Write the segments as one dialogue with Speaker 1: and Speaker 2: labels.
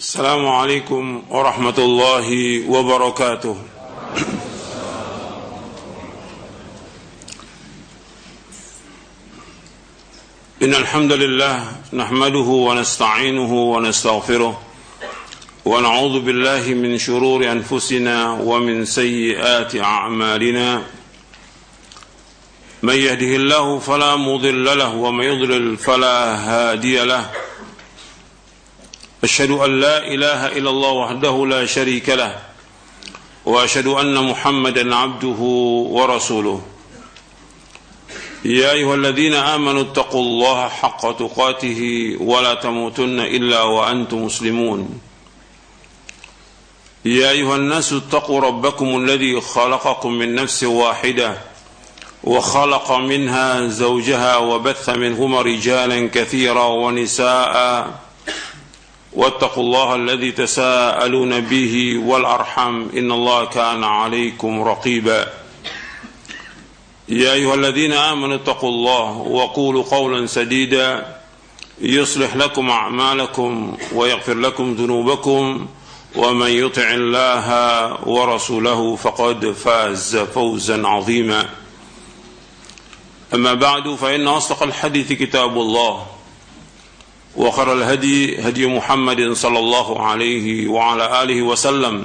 Speaker 1: السلام عليكم ورحمة الله وبركاته. إن الحمد لله نحمده ونستعينه ونستغفره ونعوذ بالله من شرور أنفسنا ومن سيئات أعمالنا. من يهده الله فلا مضل له ومن يضلل فلا هادي له. أشهد أن لا إله إلا الله وحده لا شريك له وأشهد أن محمدا عبده ورسوله. يا أيها الذين آمنوا اتقوا الله حق تقاته ولا تموتن إلا وأنتم مسلمون. يا أيها الناس اتقوا ربكم الذي خلقكم من نفس واحدة وخلق منها زوجها وبث منهما رجالا كثيرا ونساء واتقوا الله الذي تساءلون به والأرحم إن الله كان عليكم رقيبا. يا أيها الذين آمنوا اتقوا الله وقولوا قولا سديدا يصلح لكم أعمالكم ويغفر لكم ذنوبكم ومن يطع الله ورسوله فقد فاز فوزا عظيما. أما بعد فإن أصدق الحديث كتاب الله وخير الهدي هدي محمد صلى الله عليه وعلى آله وسلم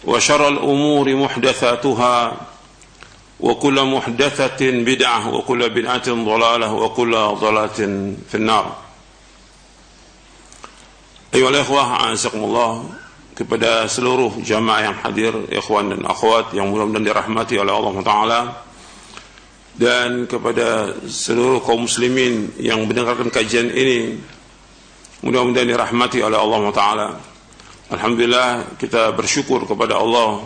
Speaker 1: وشر الأمور محدثاتها وكل محدثة بدعة وكل بدعة ضلالة وكل ضلالة في النار. Ayolah ikhwah, a'azakumullah, kepada seluruh jamaah yang hadir, ikhwan dan akhwat yang mudah-mudahan dirahmati oleh Allah Ta'ala, dan kepada seluruh kaum muslimin yang mendengarkan kajian ini, mudah-mudahan dirahmati oleh Allah Ta'ala. Alhamdulillah, kita bersyukur kepada Allah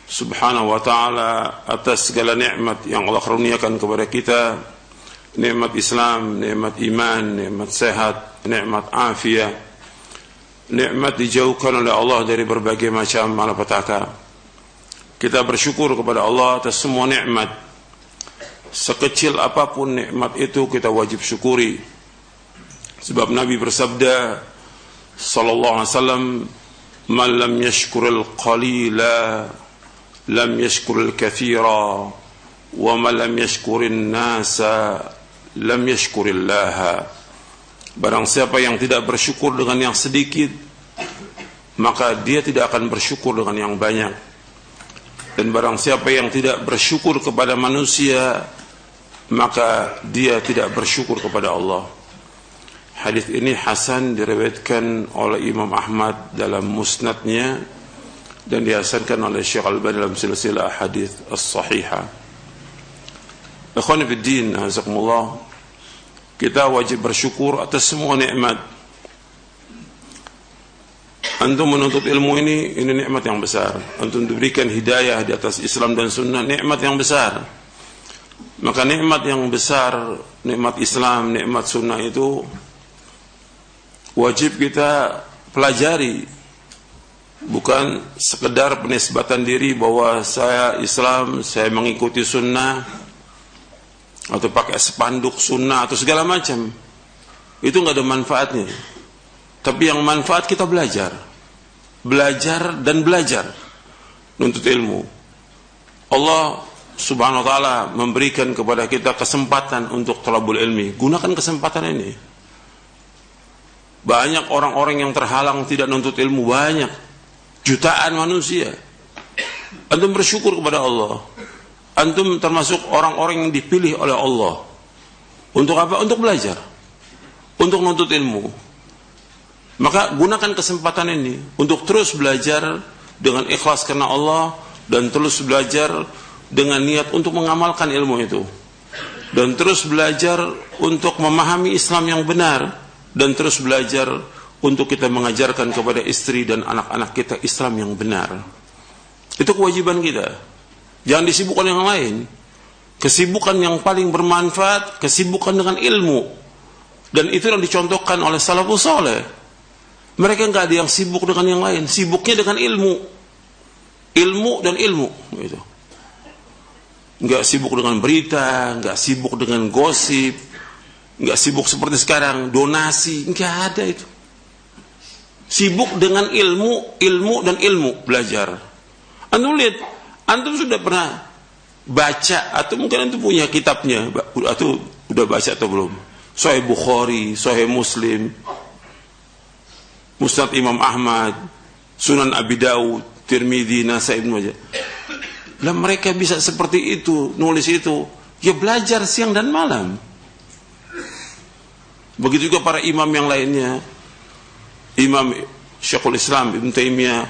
Speaker 1: Subhanahu wa ta'ala atas segala nikmat yang Allah karuniakan kepada kita, nikmat Islam, nikmat iman, nikmat sehat, nikmat afiat, nikmat dijauhkan oleh Allah dari berbagai macam malapetaka. Kita bersyukur kepada Allah atas semua nikmat. Sekecil apapun nikmat itu kita wajib syukuri. Sebab Nabi bersabda sallallahu alaihi wasallam, "Man lam yashkuril qalila lam yashkuril katsira wa man lam yashkurin nasa lam yashkurillaha." Barang siapa yang tidak bersyukur dengan yang sedikit, maka dia tidak akan bersyukur dengan yang banyak. Dan barang siapa yang tidak bersyukur kepada manusia, maka dia tidak bersyukur kepada Allah. Hadis ini hasan, diriwayatkan oleh Imam Ahmad dalam musnadnya dan dihasankan oleh Syekh Al-Albani dalam silsilah hadis as-sahihah. Ikhwan fiddin, azakumullah, kita wajib bersyukur atas semua nikmat. Antum menuntut ilmu ini nikmat yang besar. Antum diberikan hidayah di atas Islam dan sunnah, nikmat yang besar. Maka nikmat yang besar, nikmat Islam, nikmat sunnah itu wajib kita pelajari. Bukan sekedar penisbatan diri bahwa saya Islam, saya mengikuti sunnah, atau pakai spanduk sunnah atau segala macam. Itu nggak ada manfaatnya. Tapi yang manfaat kita belajar dan belajar, nuntut ilmu. Allah Subhanahu wa ta'ala memberikan kepada kita kesempatan untuk thalabul ilmi. Gunakan kesempatan ini. Banyak orang-orang yang terhalang tidak nuntut ilmu, banyak, jutaan manusia. Antum bersyukur kepada Allah. Antum termasuk orang-orang yang dipilih oleh Allah. Untuk apa? Untuk belajar, untuk nuntut ilmu. Maka gunakan kesempatan ini untuk terus belajar dengan ikhlas karena Allah, dan terus belajar dengan niat untuk mengamalkan ilmu itu, dan terus belajar untuk memahami Islam yang benar, dan terus belajar untuk kita mengajarkan kepada istri dan anak-anak kita Islam yang benar. Itu kewajiban kita. Jangan disibukkan yang lain. Kesibukan yang paling bermanfaat, kesibukan dengan ilmu. Dan itu yang dicontohkan oleh salafus saleh. Mereka nggak ada yang sibuk dengan yang lain, sibuknya dengan ilmu, ilmu dan ilmu. Gitu. Nggak sibuk dengan berita, nggak sibuk dengan gosip, nggak sibuk seperti sekarang donasi, nggak ada itu. Sibuk dengan ilmu dan ilmu, belajar. Antum lihat, antum sudah pernah baca atau mungkin antum punya kitabnya, atau udah baca atau belum? Sahih Bukhari, Sahih Muslim, Musnad Imam Ahmad, Sunan Abi Daud, Tirmidzi, Nasai, Ibnu Majah. Lah mereka bisa seperti itu, nulis itu, ya belajar siang dan malam. Begitu juga para imam yang lainnya. Imam Syekhul Islam Ibn Taimiyah,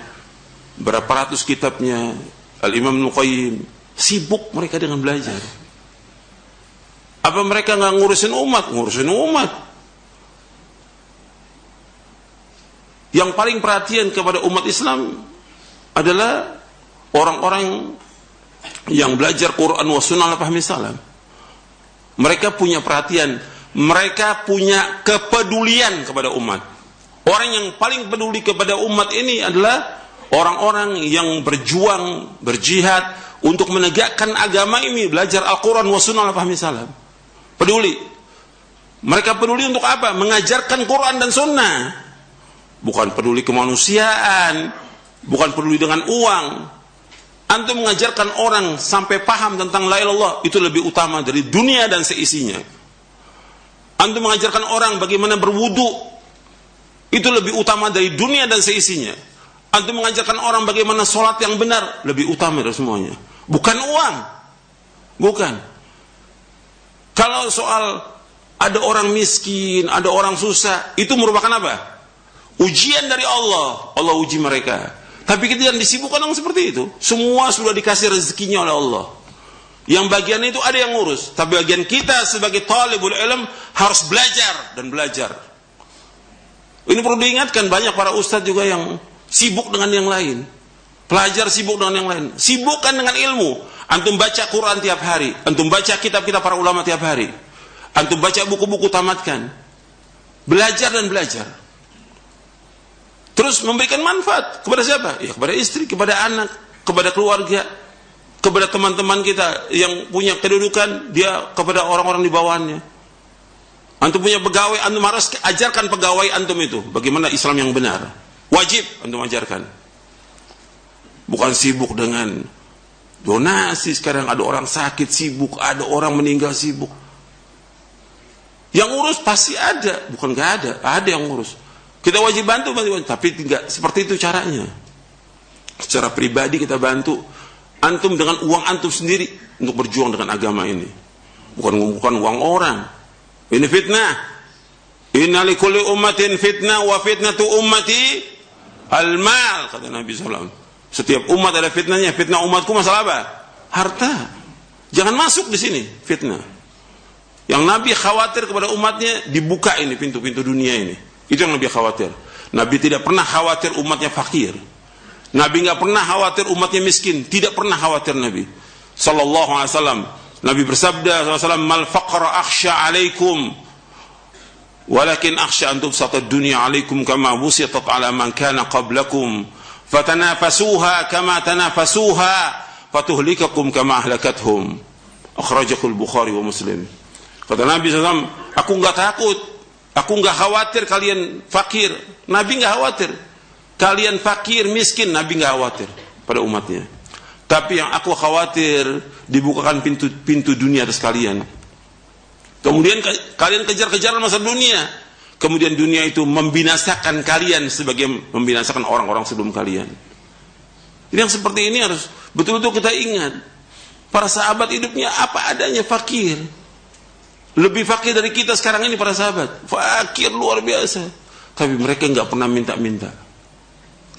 Speaker 1: berapa ratus kitabnya, Al-Imam Ibnu Qayyim, sibuk mereka dengan belajar. Apa mereka nggak ngurusin umat? Ngurusin umat. Yang paling perhatian kepada umat Islam adalah orang-orang yang belajar Quran wa sunnah fahmi salam. Mereka punya perhatian, mereka punya kepedulian kepada umat. Orang yang paling peduli kepada umat ini adalah orang-orang yang berjuang, berjihad untuk menegakkan agama ini, belajar Al-Quran wa sunnah fahmi salam. Peduli. Mereka peduli untuk apa? Mengajarkan Quran dan sunnah. Bukan peduli kemanusiaan, bukan peduli dengan uang. Antum mengajarkan orang sampai paham tentang la ilaha illallah, itu lebih utama dari dunia dan seisinya. Antum mengajarkan orang bagaimana berwudu, itu lebih utama dari dunia dan seisinya. Antum mengajarkan orang bagaimana sholat yang benar, lebih utama dari semuanya. Bukan uang. Bukan. Kalau soal ada orang miskin, ada orang susah, itu merupakan apa? Ujian dari Allah. Allah uji mereka. Tapi kita yang disibukkan orang seperti itu. Semua sudah dikasih rezekinya oleh Allah. Yang bagian itu ada yang ngurus. Tapi bagian kita sebagai talibul ilm harus belajar dan belajar. Ini perlu diingatkan, banyak para ustadz juga yang sibuk dengan yang lain. Pelajar sibuk dengan yang lain. Sibukkan dengan ilmu. Antum baca Quran tiap hari. Antum baca kitab-kitab para ulama tiap hari. Antum baca buku-buku, tamatkan. Belajar dan belajar. Terus memberikan manfaat kepada siapa? Ya kepada istri, kepada anak, kepada keluarga, kepada teman-teman kita yang punya kedudukan, dia kepada orang-orang di bawahnya. Antum punya pegawai, antum harus ajarkan pegawai antum itu bagaimana Islam yang benar. Wajib antum ajarkan. Bukan sibuk dengan donasi. Sekarang ada orang sakit sibuk, ada orang meninggal sibuk. Yang ngurus pasti ada, bukan nggak ada yang ngurus. Kita wajib bantu, tapi tidak seperti itu caranya. Secara pribadi kita bantu antum dengan uang antum sendiri untuk berjuang dengan agama ini. Bukan uang orang. Ini fitnah. Inna likulli ummatin fitnah wa fitnatu ummati al-mal, kata Nabi SAW. Setiap umat ada fitnahnya. Fitnah umatku masalah apa? Harta. Jangan masuk di sini fitnah. Yang Nabi khawatir kepada umatnya, dibuka ini pintu-pintu dunia ini. Itu yang Nabi khawatir. Nabi tidak pernah khawatir umatnya fakir. Nabi nggak pernah khawatir umatnya miskin. Tidak pernah khawatir Nabi sallallahu alaihi wasallam. Nabi bersabda SAW, mal faqra akhsha alaikum walakin akhsha an tubsata dunya alaikum kama busitat ala man kana qablakum fatanafasuha kama tanafasuha fatuhlikakum kama ahlakathum. Akhrajahul Bukhari wa Muslim. Kata Nabi SAW, aku enggak takut, aku enggak khawatir kalian fakir. Nabi enggak khawatir kalian fakir, miskin. Nabi enggak khawatir pada umatnya. Tapi yang aku khawatir, dibukakan pintu dunia atas kalian. Kemudian kalian kejar-kejaran masa dunia. Kemudian dunia itu membinasakan kalian sebagai membinasakan orang-orang sebelum kalian. Ini yang seperti ini harus betul-betul kita ingat. Para sahabat hidupnya apa adanya, fakir. Lebih fakir dari kita sekarang ini para sahabat. Fakir luar biasa. Tapi mereka nggak pernah minta-minta.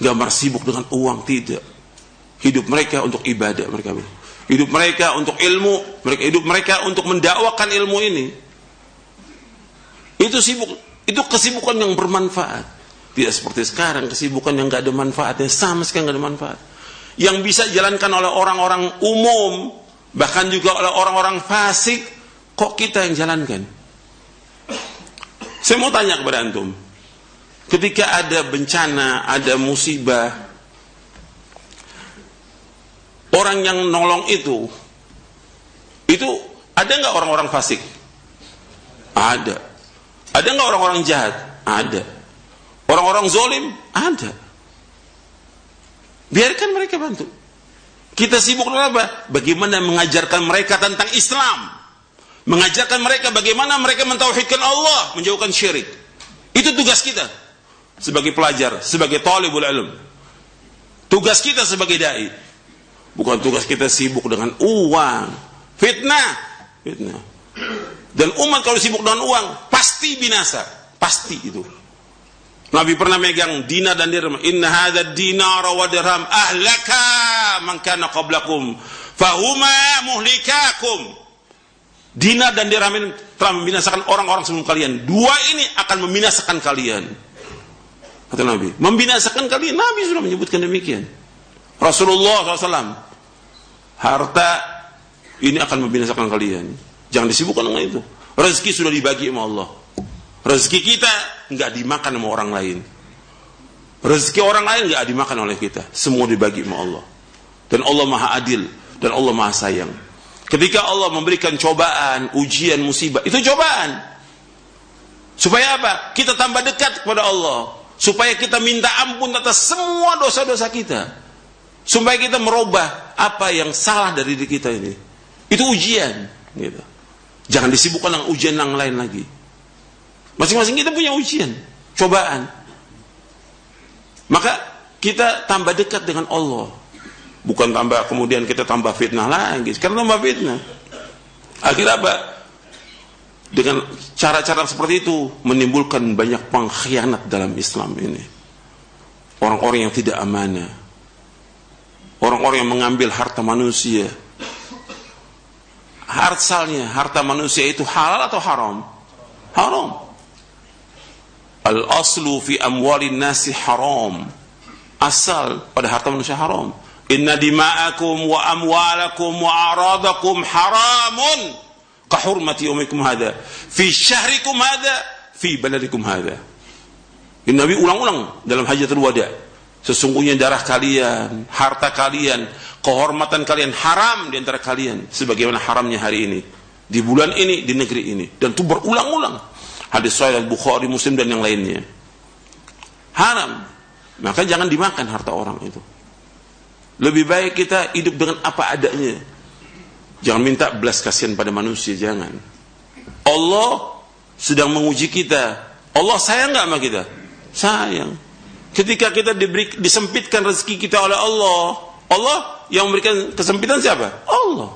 Speaker 1: Nggak sibuk dengan uang, tidak. Hidup mereka untuk ibadah, hidup mereka untuk ilmu, hidup mereka untuk mendakwakan ilmu ini. Itu sibuk, itu kesibukan yang bermanfaat. Tidak seperti sekarang kesibukan yang nggak ada manfaatnya, sama sekali nggak ada manfaat. Yang bisa dijalankan oleh orang-orang umum, bahkan juga oleh orang-orang fasik, kok kita yang jalankan? Saya mau tanya kepada antum, ketika ada bencana, ada musibah, orang yang nolong itu ada nggak orang-orang fasik? Ada. Ada nggak orang-orang jahat? Ada. Orang-orang zolim ada. Biarkan mereka bantu. Kita sibuk dengan apa? Bagaimana mengajarkan mereka tentang Islam. Mengajarkan mereka bagaimana mereka mentauhidkan Allah, menjauhkan syirik. Itu tugas kita sebagai pelajar, sebagai talibul ilm. Tugas kita sebagai dai. Bukan tugas kita sibuk dengan uang. Fitnah. Dan umat kalau sibuk dengan uang pasti binasa, pasti itu. Nabi pernah megang dinar dan dirham. Inna hadzal dinara wa dirham ahlaka man kana qablakum fahuma muhlikakum. Dinar dan dirham ini telah membinasakan orang-orang sebelum kalian. Dua ini akan membinasakan kalian. Kata Nabi, membinasakan kalian. Nabi sudah menyebutkan demikian. Rasulullah SAW, harta ini akan membinasakan kalian. Jangan disibukkan dengan itu. Rezeki sudah dibagi sama Allah. Rezeki kita nggak dimakan sama orang lain. Rezeki orang lain nggak dimakan oleh kita. Semua dibagi sama Allah. Dan Allah Maha Adil dan Allah Maha Sayang. Ketika Allah memberikan cobaan, ujian, musibah, itu cobaan. Supaya apa? Kita tambah dekat kepada Allah. Supaya kita minta ampun atas semua dosa-dosa kita. Supaya kita merubah apa yang salah dari diri kita ini. Itu ujian. Gitu. Jangan disibukkan dengan ujian yang lain lagi. Masing-masing kita punya ujian, cobaan. Maka kita tambah dekat dengan Allah. Bukan tambah kemudian kita tambah fitnah lagi. Karena tambah fitnah. Akhirnya apa? Dengan cara-cara seperti itu menimbulkan banyak pengkhianat dalam Islam ini. Orang-orang yang tidak amanah. Orang-orang yang mengambil harta manusia. Asalnya harta manusia itu halal atau haram? Haram. Al-aslu fi amwalin nasi haram. Asal pada harta manusia haram. Inna dima'akum wa amwalakum wa aradakum haramun kahurmati yaumikum hadha fi syahrikum hadha fi baladikum hadha. Ini Nabi ulang-ulang dalam hajatul wada. Sesungguhnya darah kalian, harta kalian, kehormatan kalian haram di antara kalian sebagaimana haramnya hari ini, di bulan ini, di negeri ini. Dan itu berulang-ulang. Hadis sahih Bukhari, Muslim dan yang lainnya. Haram. Maka jangan dimakan harta orang itu. Lebih baik kita hidup dengan apa adanya. Jangan minta belas kasihan pada manusia, jangan. Allah sedang menguji kita. Allah sayang nggak sama kita? Sayang. Ketika kita disempitkan rezeki kita oleh Allah, Allah yang memberikan kesempitan siapa? Allah.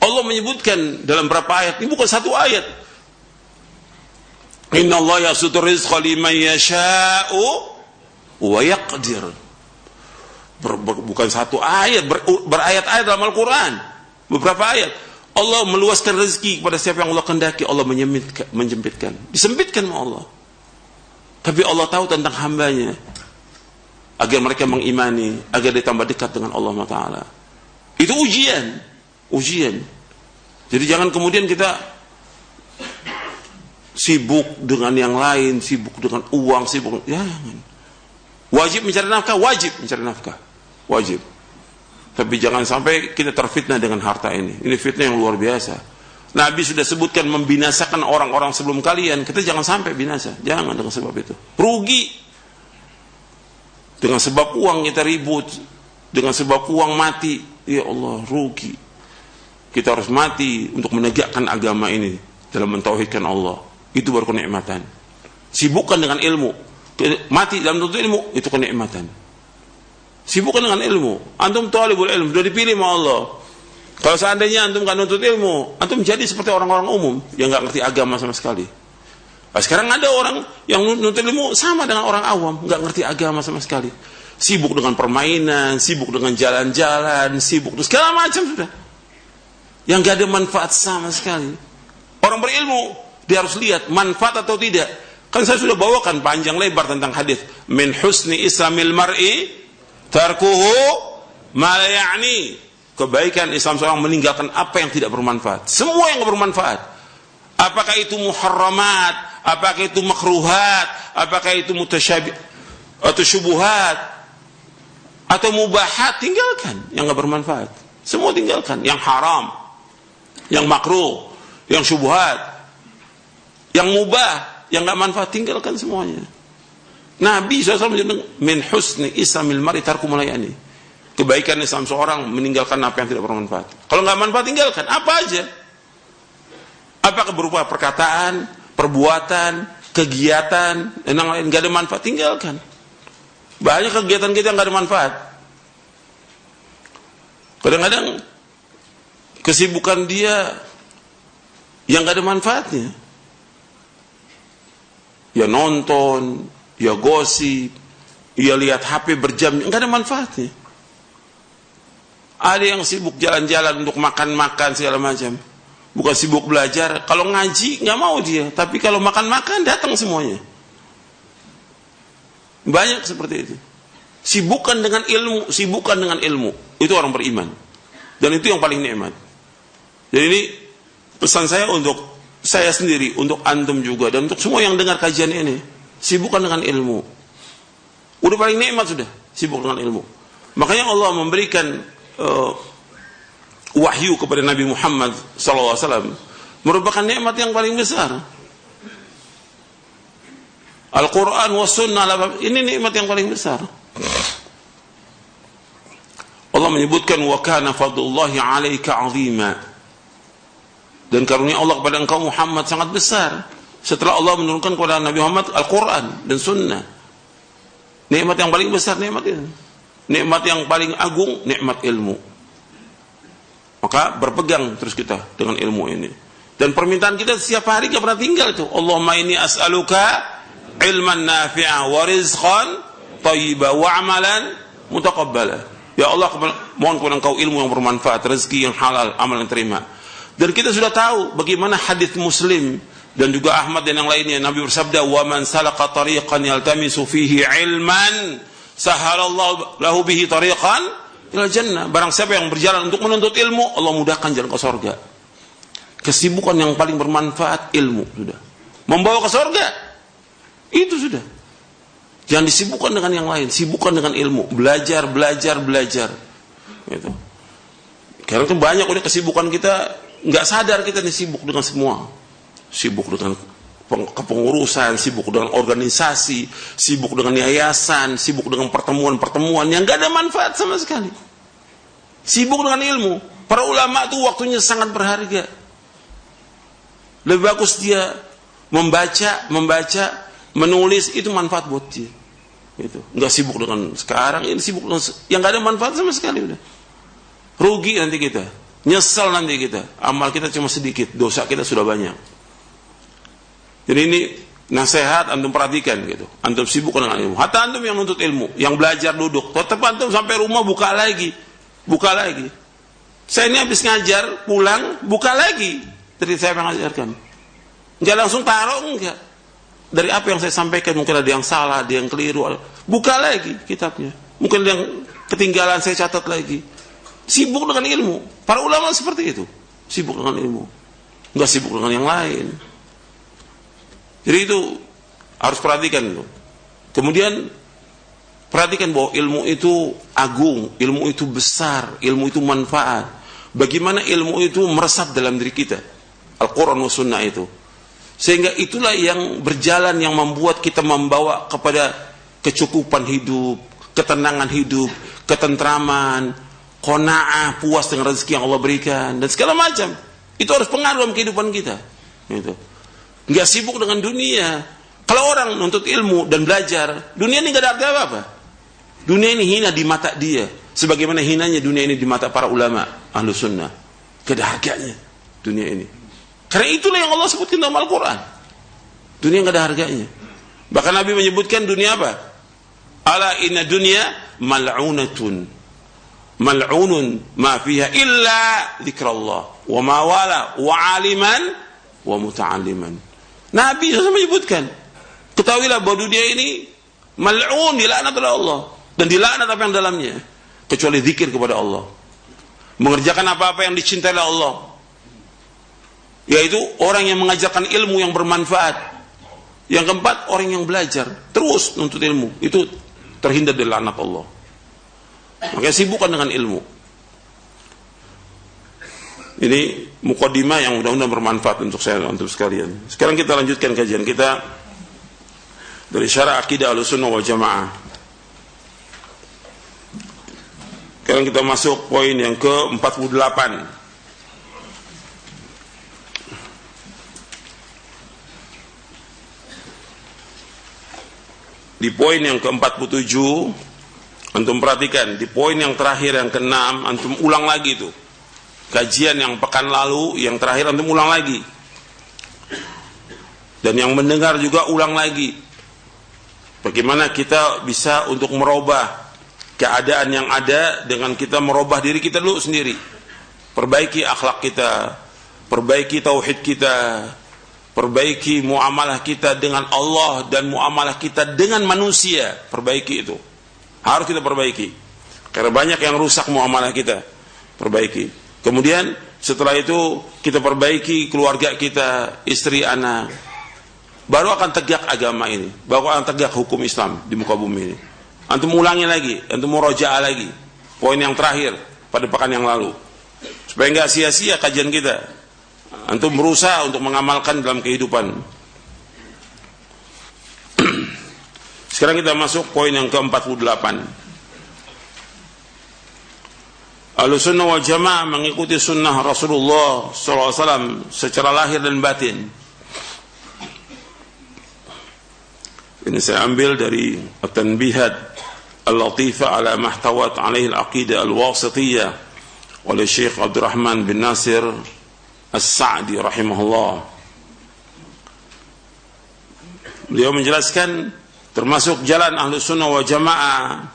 Speaker 1: Allah menyebutkan dalam berapa ayat? Ini bukan satu ayat. Inna Allah yasutu rizqa liman yasha'u wa yaqdir. Bukan satu ayat, berayat-ayat dalam Al-Quran. Beberapa ayat. Allah meluaskan rezeki kepada siapa yang Allah kehendaki. Allah menjempitkan. Disempitkan sama Allah. Tapi Allah tahu tentang hambanya. Agar mereka mengimani. Agar dia tambah dekat dengan Allah Ta'ala. Itu ujian. Ujian. Jadi jangan kemudian kita sibuk dengan yang lain. Sibuk dengan uang. Sibuk. Jangan. Wajib mencari nafkah. Wajib mencari nafkah. Wajib. Tapi jangan sampai kita terfitnah dengan harta ini. Ini fitnah yang luar biasa. Nabi sudah sebutkan membinasakan orang-orang sebelum kalian. Kita jangan sampai binasa. Jangan dengan sebab itu. Rugi. Dengan sebab uang kita ribut. Dengan sebab uang mati. Ya Allah, rugi. Kita harus mati untuk menegakkan agama ini. Dalam mentauhidkan Allah. Itu baru kenikmatan. Sibukkan dengan ilmu. Mati dalam tuntut ilmu. Itu kenikmatan. Sibukkan dengan ilmu. Antum talibul ilmu. Sudah dipilih sama Allah. Kalau seandainya antum gak nuntut ilmu, antum jadi seperti orang-orang umum yang gak ngerti agama sama sekali. Nah, sekarang ada orang yang nuntut ilmu sama dengan orang awam, gak ngerti agama sama sekali. Sibuk dengan permainan, sibuk dengan jalan-jalan, sibuk dengan segala macam sudah. Yang gak ada manfaat sama sekali. Orang berilmu, dia harus lihat manfaat atau tidak. Kan saya sudah bawakan panjang lebar tentang hadis. Min husni islamil mar'i tarkuhu ma la ya'ni. Kebaikan Islam seorang meninggalkan apa yang tidak bermanfaat. Semua yang bermanfaat. Apakah itu muharramat, apakah itu makruhat, apakah itu mutasyabih atau syubuhat atau mubahat, tinggalkan yang enggak bermanfaat. Semua tinggalkan, yang haram, yang makruh, yang syubuhat, yang mubah, yang nggak manfaat tinggalkan semuanya. Nabi SAW menyebutkan min husni islamil mar'i tarku ma la ya'ni. Kebaikan Islam seorang meninggalkan apa yang tidak bermanfaat. Kalau nggak manfaat tinggalkan apa aja. Apakah berupa perkataan, perbuatan, kegiatan, dan yang lain nggak ada manfaat tinggalkan. Banyak kegiatan kita yang nggak ada manfaat. Kadang-kadang kesibukan dia yang nggak ada manfaatnya. Ya nonton, ya gosip, ya lihat HP berjam, nggak ada manfaatnya. Ada yang sibuk jalan-jalan untuk makan-makan segala macam, bukan sibuk belajar. Kalau ngaji nggak mau dia, tapi kalau makan-makan datang semuanya. Banyak seperti itu. Sibukkan dengan ilmu, sibukkan dengan ilmu. Itu orang beriman. Dan itu yang paling nikmat. Jadi ini pesan saya untuk saya sendiri, untuk antum juga, dan untuk semua yang dengar kajian ini. Sibukkan dengan ilmu. Udah paling nikmat sudah, sibuk dengan ilmu. Makanya Allah memberikan wahyu kepada Nabi Muhammad SAW merupakan nikmat yang paling besar. Al-Quran wa sunnah, ini nikmat yang paling besar. Allah menyebutkan wa kana fadlullahi 'alaika 'azima. Dan karunia Allah kepada engkau Muhammad sangat besar. Setelah Allah menurunkan kepada Nabi Muhammad Al-Quran dan sunnah. Nikmat yang paling besar nikmat ini. Nikmat yang paling agung nikmat ilmu. Maka berpegang terus kita dengan ilmu ini. Dan permintaan kita setiap hari tidak pernah tinggal itu. Allahumma inni as'aluka ilman nafi'a wa rizqan thayyiba wa amalan mutaqabbala. Ya Allah, mohon kepada engkau ilmu yang bermanfaat, rezeki yang halal, amal yang terima. Dan kita sudah tahu bagaimana hadis Muslim dan juga Ahmad dan yang lainnya, Nabi bersabda, "Wa man salaka tariqan yaltamisu fihi ilman, sahalallahu lahu bihi tariqan ilal jannah." Barang siapa yang berjalan untuk menuntut ilmu, Allah mudahkan jalan ke surga. Kesibukan yang paling bermanfaat ilmu sudah. Membawa ke surga. Itu sudah. Jangan disibukkan dengan yang lain, sibukkan dengan ilmu, belajar. Gitu. Karena itu banyak udah kesibukan kita, nggak sadar kita nih sibuk dengan semua. Sibuk dengan kepengurusan, sibuk dengan organisasi, sibuk dengan yayasan, sibuk dengan pertemuan-pertemuan yang nggak ada manfaat sama sekali. Sibuk dengan ilmu. Para ulama itu waktunya sangat berharga. Lebih bagus dia membaca, menulis, itu manfaat buat dia. Gitu. Nggak sibuk dengan sekarang, ini sibuk dengan yang nggak ada manfaat sama sekali udah. Rugi nanti kita, nyesal nanti kita. Amal kita cuma sedikit, dosa kita sudah banyak. Jadi ini nasihat antum perhatikan gitu. Antum sibuk dengan ilmu. Hatta antum yang nuntut ilmu, yang belajar duduk, tetap antum sampai rumah buka lagi. Saya ini habis ngajar, pulang buka lagi. Dari saya mengajarkan. Enggak langsung taruh, enggak. Dari apa yang saya sampaikan mungkin ada yang salah, ada yang keliru. Buka lagi kitabnya. Mungkin ada yang ketinggalan, saya catat lagi. Sibuk dengan ilmu. Para ulama seperti itu. Sibuk dengan ilmu. Enggak sibuk dengan yang lain. Jadi itu harus perhatikan itu. Kemudian perhatikan bahwa ilmu itu agung, ilmu itu besar, ilmu itu manfaat. Bagaimana ilmu itu meresap dalam diri kita. Al-Quran wa sunnah itu. Sehingga itulah yang berjalan, yang membuat kita membawa kepada kecukupan hidup, ketenangan hidup, ketentraman, qanaah, puas dengan rezeki yang Allah berikan, dan segala macam. Itu harus pengaruh dalam kehidupan kita. Gitu. Nggak sibuk dengan dunia. Kalau orang nuntut ilmu dan belajar, dunia ini nggak ada arti apa-apa. Dunia ini hina di mata dia, sebagaimana hinanya dunia ini di mata para ulama ahlu sunnah. Nggak ada harganya dunia ini. Karena itulah yang Allah sebutkan dalam Al-Quran. Dunia nggak ada harganya. Bahkan Nabi menyebutkan dunia apa? Ala inna dunya mal'unatun. Mal'unun ma fiha illa dzikrullah wa ma wala wa aliman wa muta'alliman. Nabi SAW menyebutkan, ketahuilah bahwa dunia ini mal'un, dilaknat oleh Allah, dan dilaknat apa yang dalamnya, kecuali zikir kepada Allah, mengerjakan apa-apa yang dicintai oleh Allah, yaitu orang yang mengajarkan ilmu yang bermanfaat. Yang keempat, orang yang belajar terus nuntut ilmu, itu terhindar dari laknat Allah. Makanya sibukkan dengan ilmu. Ini mukadimah yang mudah-mudahan bermanfaat untuk saya dan untuk sekalian. Sekarang kita lanjutkan kajian kita dari syarah akidah Ahlussunnah wal Jamaah. Sekarang kita masuk poin yang ke-48. Di poin yang ke-47, antum perhatikan, di poin yang terakhir yang ke-6, antum ulang lagi itu. Kajian yang pekan lalu, yang terakhir antum ulang lagi. Dan yang mendengar juga ulang lagi. Bagaimana kita bisa untuk merubah keadaan yang ada dengan kita merubah diri kita dulu sendiri. Perbaiki akhlak kita, perbaiki tauhid kita, perbaiki muamalah kita dengan Allah dan muamalah kita dengan manusia. Perbaiki itu. Harus kita perbaiki. Karena banyak yang rusak muamalah kita. Perbaiki. Kemudian setelah itu kita perbaiki keluarga kita, istri, anak. Baru akan tegak agama ini. Baru akan tegak hukum Islam di muka bumi ini. Antum ulangi lagi, antum murojaah lagi. Poin yang terakhir pada pekan yang lalu. Supaya enggak sia-sia kajian kita. Antum berusaha untuk mengamalkan dalam kehidupan. Sekarang kita masuk poin yang ke-48. Ahlussunnah wal Jamaah mengikuti sunnah Rasulullah SAW secara lahir dan batin. Ini saya ambil dari At-Tanbihat Al-Latifah ala mahtawat alaihi al-aqidah al-wasitiyah oleh Syekh Abdurrahman bin Nasir As-Sa'di rahimahullah. Beliau menjelaskan termasuk jalan Ahlussunnah wal Jamaah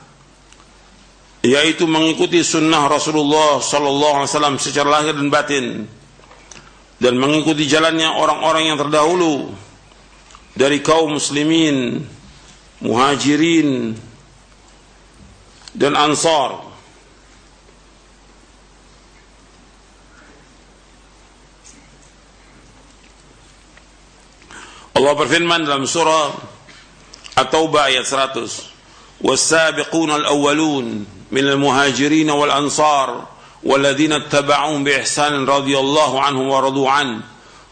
Speaker 1: yaitu mengikuti sunnah Rasulullah sallallahu alaihi wasallam secara lahir dan batin dan mengikuti jalannya orang-orang yang terdahulu dari kaum muslimin, muhajirin dan ansar. Allah berfirman dalam surah At-Taubah ayat 100, "Was-sabiquna al-awwalun minal muhajirin wal ansar walladzina ittaba'uhum bi ihsan radhiyallahu anhum wa radu an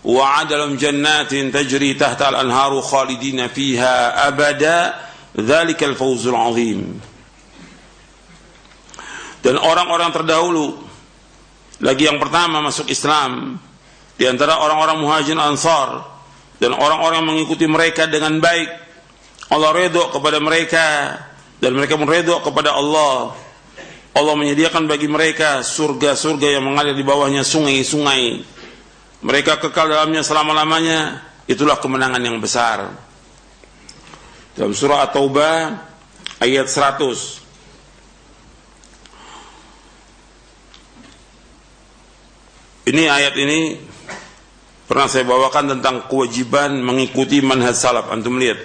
Speaker 1: wa 'adalahum jannatin tajri tahta al-anharu khalidina fiha abada dzalikal fawzul 'azim." Dan orang-orang terdahulu lagi yang pertama masuk Islam di antara orang-orang muhajirin ansar dan orang-orang yang mengikuti mereka dengan baik, Allah redha kepada mereka dan mereka pun redha kepada Allah. Allah menyediakan bagi mereka surga-surga yang mengalir di bawahnya sungai-sungai. Mereka kekal dalamnya selama-lamanya. Itulah kemenangan yang besar. Dalam surah At-Taubah ayat 100. Ini ayat ini pernah saya bawakan tentang kewajiban mengikuti manhaj salaf. Antum lihat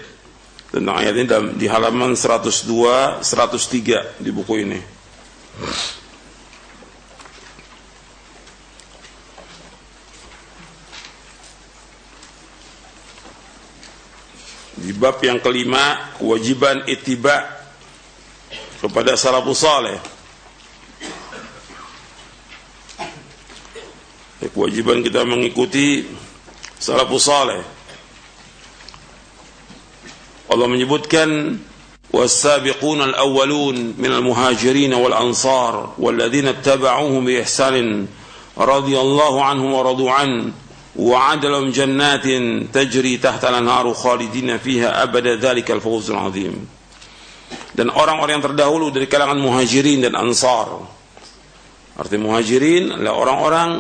Speaker 1: tentang ayat ini di halaman 102, 103 di buku ini. Di bab yang kelima, kewajiban ittiba kepada salafus saleh. Kewajiban kita mengikuti salafus saleh. Allah menyebutkan was-sabiquna al-awwalun minal muhajirin wal ansar walladzina ittaba'uuhum bi ihsanin radhiyallahu anhum wa radu an wa 'adalahum jannatin tajri tahta al-anharu khalidina fiha abada dzalikal fawzul 'azim. Dan orang-orang yang terdahulu dari kalangan muhajirin dan ansar. Arti muhajirin adalah orang-orang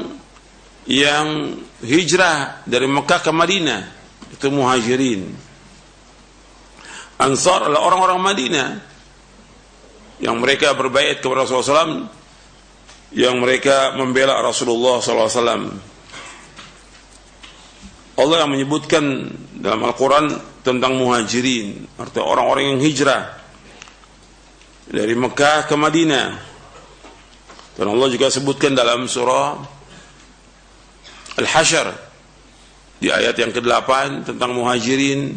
Speaker 1: yang hijrah dari Mekah ke Madinah, itu muhajirin. Ansar adalah orang-orang Madinah yang mereka berbaiat kepada Rasulullah SAW, yang mereka membela Rasulullah SAW. Allah yang menyebutkan dalam Al-Quran tentang muhajirin, artinya orang-orang yang hijrah dari Mekah ke Madinah. Dan Allah juga sebutkan dalam surah Al-Hasyr di ayat yang ke-8 tentang muhajirin,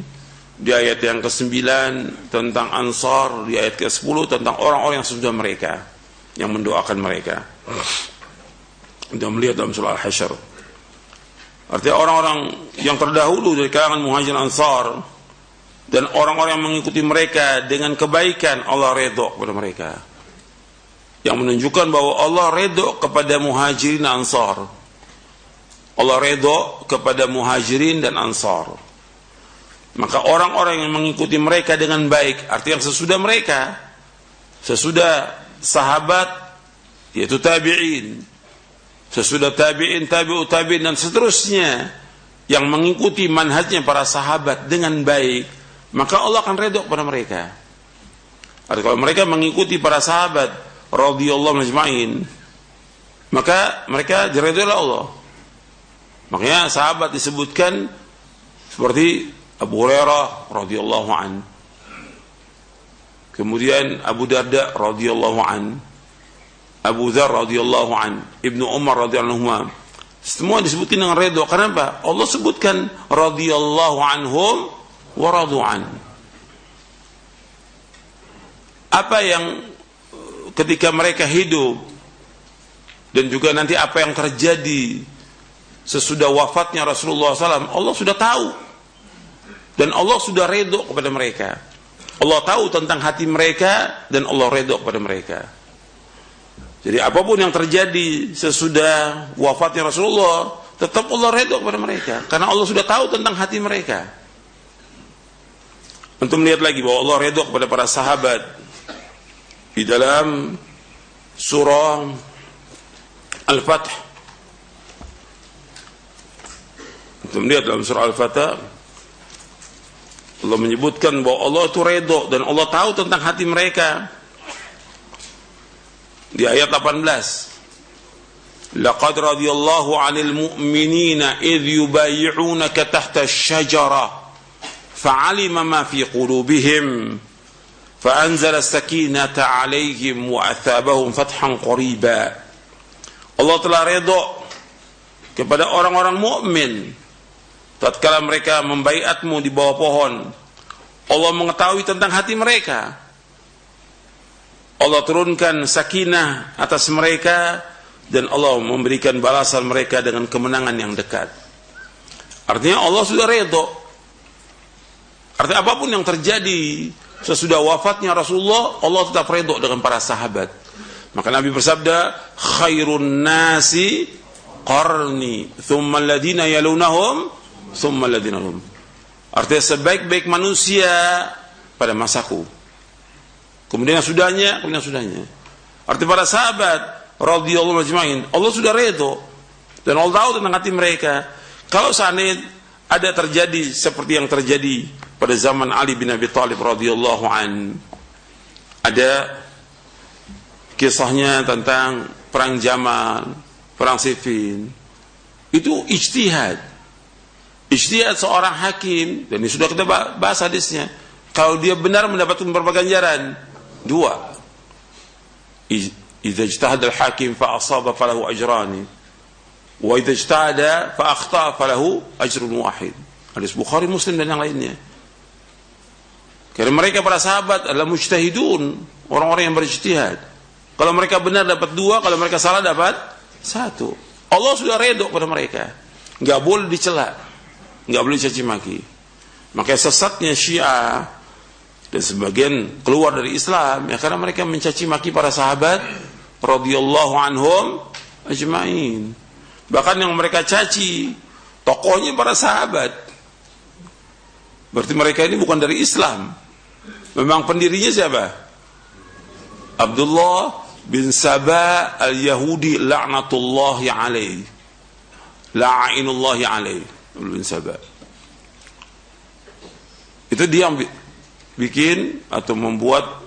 Speaker 1: di ayat yang ke-9 tentang ansar, di ayat ke-10 tentang orang-orang yang sudah mereka, yang mendoakan mereka. Kita melihat dalam surah Al-Hasyr. Artinya orang-orang yang terdahulu dari kalangan muhajirin ansar dan orang-orang yang mengikuti mereka dengan kebaikan, Allah redha kepada mereka. Yang menunjukkan bahwa Allah redha kepada muhajirin dan ansar. Allah redha kepada muhajirin dan ansar. Maka orang-orang yang mengikuti mereka dengan baik, artinya sesudah mereka, sesudah sahabat, yaitu tabi'in, sesudah tabi'in, tabi'ut tabi'in dan seterusnya, yang mengikuti manhajnya para sahabat dengan baik, maka Allah akan redha kepada mereka. Artinya kalau mereka mengikuti para sahabat radhiyallahu ajma'in, maka mereka diridhoi oleh Allah. Makanya sahabat disebutkan seperti Abu Hurairah radhiyallahu an, kemudian Abu Darda radhiyallahu an, Abu Dzar radhiyallahu an, Ibnu Umar radhiyallahu anhu. Semua disebutkan dengan redha. Kenapa? Allah sebutkan radhiyallahu anhum wa radu an. Apa yang ketika mereka hidup dan juga nanti apa yang terjadi sesudah wafatnya Rasulullah SAW, Allah sudah tahu dan Allah sudah redha kepada mereka. Allah tahu tentang hati mereka dan Allah redha kepada mereka. Jadi apapun yang terjadi sesudah wafatnya Rasulullah, tetap Allah redha kepada mereka karena Allah sudah tahu tentang hati mereka. Untuk melihat lagi bahwa Allah redha kepada para sahabat di dalam surah Al-Fath. Untuk melihat dalam surah Al-Fath, Allah menyebutkan bahwa Allah itu redha dan Allah tahu tentang hati mereka. Di ayat 18, laqad radiyallahu 'anil mu'minina idh yubayyi'unaka tahta asy-syajarah fa'alima ma fi qulubihim fa'anzala as-sakinata 'alaihim wa athabahum fathan qariba. Allah telah redha kepada orang-orang mukmin tatkala mereka membaiatmu di bawah pohon. Allah mengetahui tentang hati mereka. Allah turunkan sakinah atas mereka dan Allah memberikan balasan mereka dengan kemenangan yang dekat. Artinya Allah sudah redha. Artinya apapun yang terjadi sesudah wafatnya Rasulullah, Allah tetap redha dengan para sahabat. Maka Nabi bersabda, khairun nasi qarni thumma alladhina yalunahum thumma alladhina lahum. Artinya sebaik-baik manusia pada masaku, kemudian sudahnya, kemudian sudahnya. Arti para sahabat radhiyallahu ajma'in, Allah sudah redha dan Allah tahu tentang hati mereka. Kalau seandainya ada terjadi seperti yang terjadi pada zaman Ali bin Abi Thalib radhiyallahu an, ada kisahnya tentang perang Jamal, perang Siffin. Itu ijtihad seorang hakim, dan ini sudah kita bahas hadisnya. Kalau dia benar mendapatkan berbagai ganjaran, dua. Idza ijtahada al-hakim fa asaba falahu ajrani wa idza ijtahada fa akhta falahu ajrun wahid. Hadis Bukhari, Muslim dan yang lainnya. Karena mereka para sahabat adalah mujtahidun, orang-orang yang berijtihad. Kalau mereka benar dapat dua, kalau mereka salah dapat satu. Allah sudah redha kepada mereka. Enggak boleh dicela, enggak boleh dicaci maki. Makanya sesatnya Syiah dan sebagian keluar dari Islam ya karena mereka mencaci maki para sahabat radhiyallahu anhum ajma'in. Bahkan yang mereka caci tokohnya para sahabat. Berarti mereka ini bukan dari Islam. Memang pendirinya siapa? Abdullah bin Saba al-Yahudi la'natullahi alaihi, la'ainullahi alaihi bin Saba. Itu dia yang bikin atau membuat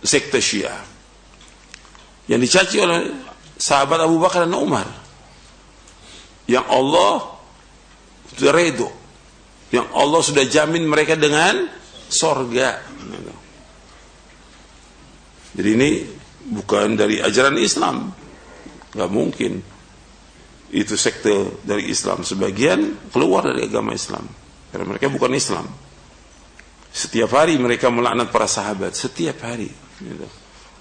Speaker 1: sekte Syiah yang dicaci oleh sahabat Abu Bakar dan Umar, yang Allah sudah redha, yang Allah sudah jamin mereka dengan sorga. Jadi ini bukan dari ajaran Islam, nggak mungkin. Itu sekte dari Islam. Sebagian keluar dari agama Islam karena mereka bukan Islam. Setiap hari mereka melaknat para sahabat, setiap hari,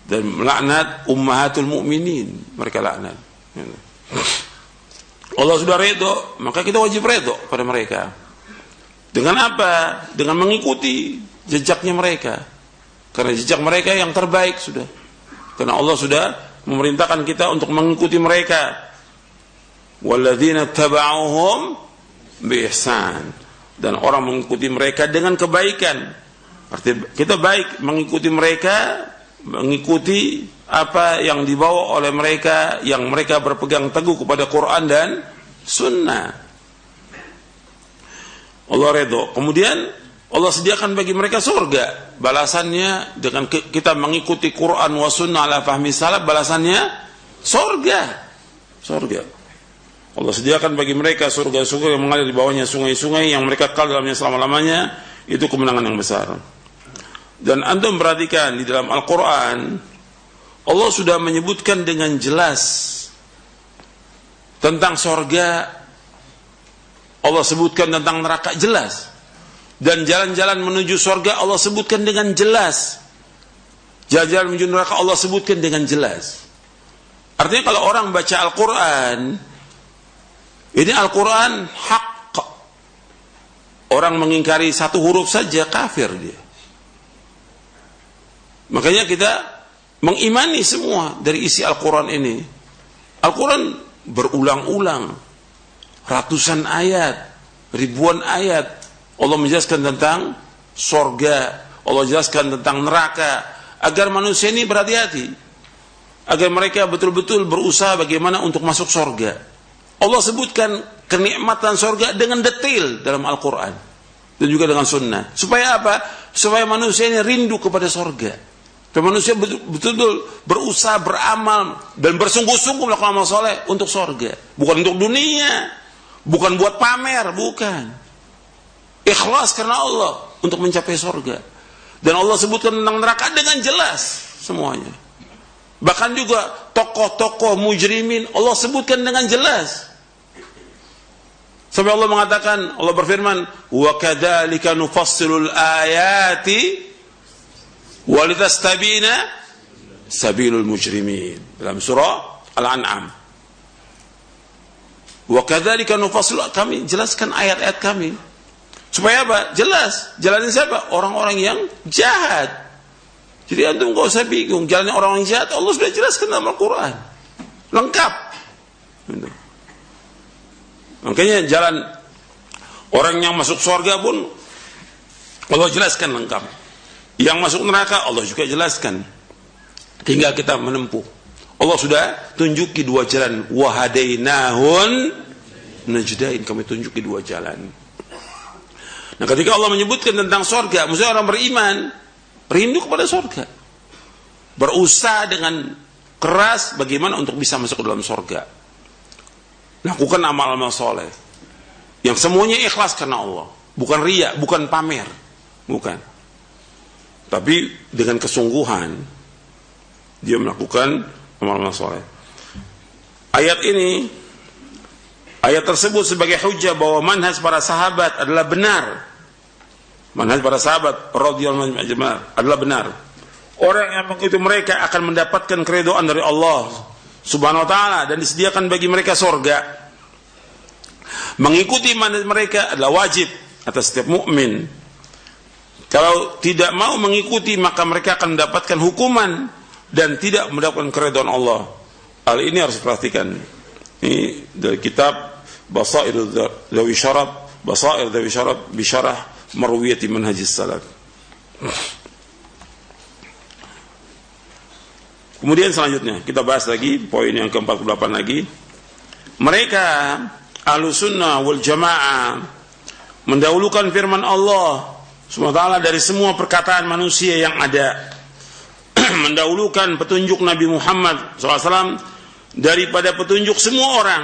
Speaker 1: dan melaknat ummahatul mukminin, mereka laknat. Allah sudah redha, maka kita wajib redha pada mereka. Dengan apa? Dengan mengikuti jejaknya mereka. Karena jejak mereka yang terbaik sudah. Karena Allah sudah memerintahkan kita untuk mengikuti mereka. Walladzina taba'uhum biihsan. Dan orang mengikuti mereka dengan kebaikan. Artinya kita baik mengikuti mereka, mengikuti apa yang dibawa oleh mereka, yang mereka berpegang teguh kepada Quran dan Sunnah. Allah redho. Kemudian Allah sediakan bagi mereka surga. Balasannya dengan kita mengikuti Quran wa Sunnah ala fahmi salaf, balasannya surga. Surga. Allah sediakan bagi mereka surga-surga yang mengalir di bawahnya sungai-sungai yang mereka kekal dalamnya selama-lamanya. Itu kemenangan yang besar. Dan antum perhatikan di dalam Al-Quran, Allah sudah menyebutkan dengan jelas tentang surga. Allah sebutkan tentang neraka jelas. Dan jalan-jalan menuju surga Allah sebutkan dengan jelas. Jalan-jalan menuju neraka Allah sebutkan dengan jelas. Artinya kalau orang baca Al-Quran, ini Al-Quran hak. Orang mengingkari satu huruf saja kafir dia. Makanya kita mengimani semua dari isi Al-Quran ini. Al-Quran berulang-ulang. Ratusan ayat, ribuan ayat Allah menjelaskan tentang surga, Allah jelaskan tentang neraka, agar manusia ini berhati-hati, agar mereka betul-betul berusaha bagaimana untuk masuk surga. Allah sebutkan kenikmatan surga dengan detail dalam Al-Quran dan juga dengan Sunnah. Supaya apa? Supaya manusia ini rindu kepada surga. Dan manusia betul-betul berusaha, beramal dan bersungguh-sungguh melakukan amal soleh untuk surga, bukan untuk dunia. Bukan buat pamer, bukan. Ikhlas karena Allah untuk mencapai surga. Dan Allah sebutkan tentang neraka dengan jelas semuanya. Bahkan juga tokoh-tokoh mujrimin Allah sebutkan dengan jelas. Sampai Allah mengatakan, Allah berfirman, "Wa kadzalika nufassilul ayati wa litastabina sabilul mujrimin." Dalam surah Al-An'am. Wa kadzalika nufassilu, kami jelaskan ayat-ayat kami. Supaya apa? Jelas. Jalannya siapa? Orang-orang yang jahat. Jadi antum enggak usah bingung. Jalannya orang-orang jahat Allah sudah jelaskan dalam Al-Quran. Lengkap. Makanya jalan orang yang masuk surga pun Allah jelaskan lengkap. Yang masuk neraka Allah juga jelaskan. Tinggal kita menempuh. Allah sudah tunjuki dua jalan. Wahadainahun najdain, kami tunjuki dua jalan. Nah, ketika Allah menyebutkan tentang surga, maksudnya orang beriman rindu kepada surga, berusaha dengan keras bagaimana untuk bisa masuk ke dalam surga, lakukan amal-amal soleh yang semuanya ikhlas karena Allah, bukan riya, bukan pamer, bukan, tapi dengan kesungguhan dia melakukan amal-amal soleh. Ayat ini, ayat tersebut sebagai hujjah bahwa manhaj para sahabat adalah benar. Manhaj para sahabat radhiyallahu anhum adalah benar. Orang yang mengikuti mereka akan mendapatkan keridhaan dari Allah Subhanahu wa taala dan disediakan bagi mereka surga. Mengikuti manhaj mereka adalah wajib atas setiap mukmin. Kalau tidak mau mengikuti maka mereka akan mendapatkan hukuman dan tidak mendapatkan keridhaan Allah. Hal ini harus diperhatikan. Ini dari kitab Basair Dzawi Syarat Bisyarah Marwiyati Manhajis Salaf. Kemudian selanjutnya kita bahas lagi poin yang ke-48 lagi. Mereka Ahlussunnah wal Jamaah mendahulukan firman Allah Subhanahu wa taala dari semua perkataan manusia yang ada. Mendahulukan petunjuk Nabi Muhammad SAW daripada petunjuk semua orang.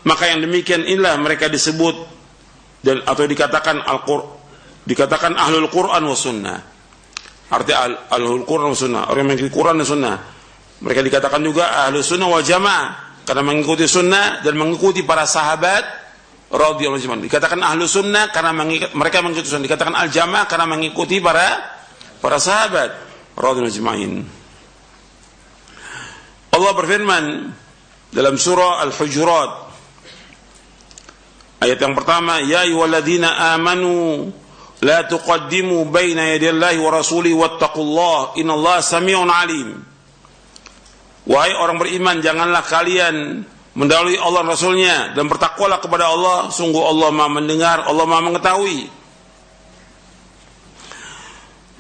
Speaker 1: Maka yang demikian inilah mereka disebut dan atau dikatakan dikatakan ahlul Quran wa sunnah. Artinya ahlul Quran wa sunnah, orang yang mengikuti Quran dan sunnah. Mereka dikatakan juga ahlus sunnah wal jamaah karena mengikuti sunnah dan mengikuti para sahabat radhiyallahu anhum. Dikatakan ahlus sunnah karena mereka mengikuti sunnah. Dikatakan al jamaah karena mengikuti para sahabat radhiyallahu ajma'in. Allah berfirman dalam surah Al-Hujurat Ayat yang pertama, ya ayyuhalladzina amanu la tuqaddimu baina yadayillahi wa rasulihi wattaqullaha innallaha samii'un 'aliim. Wahai orang beriman, janganlah kalian mendahului Allah dan Rasulnya, dan bertakwalah kepada Allah, sungguh Allah Maha mendengar, Allah Maha mengetahui.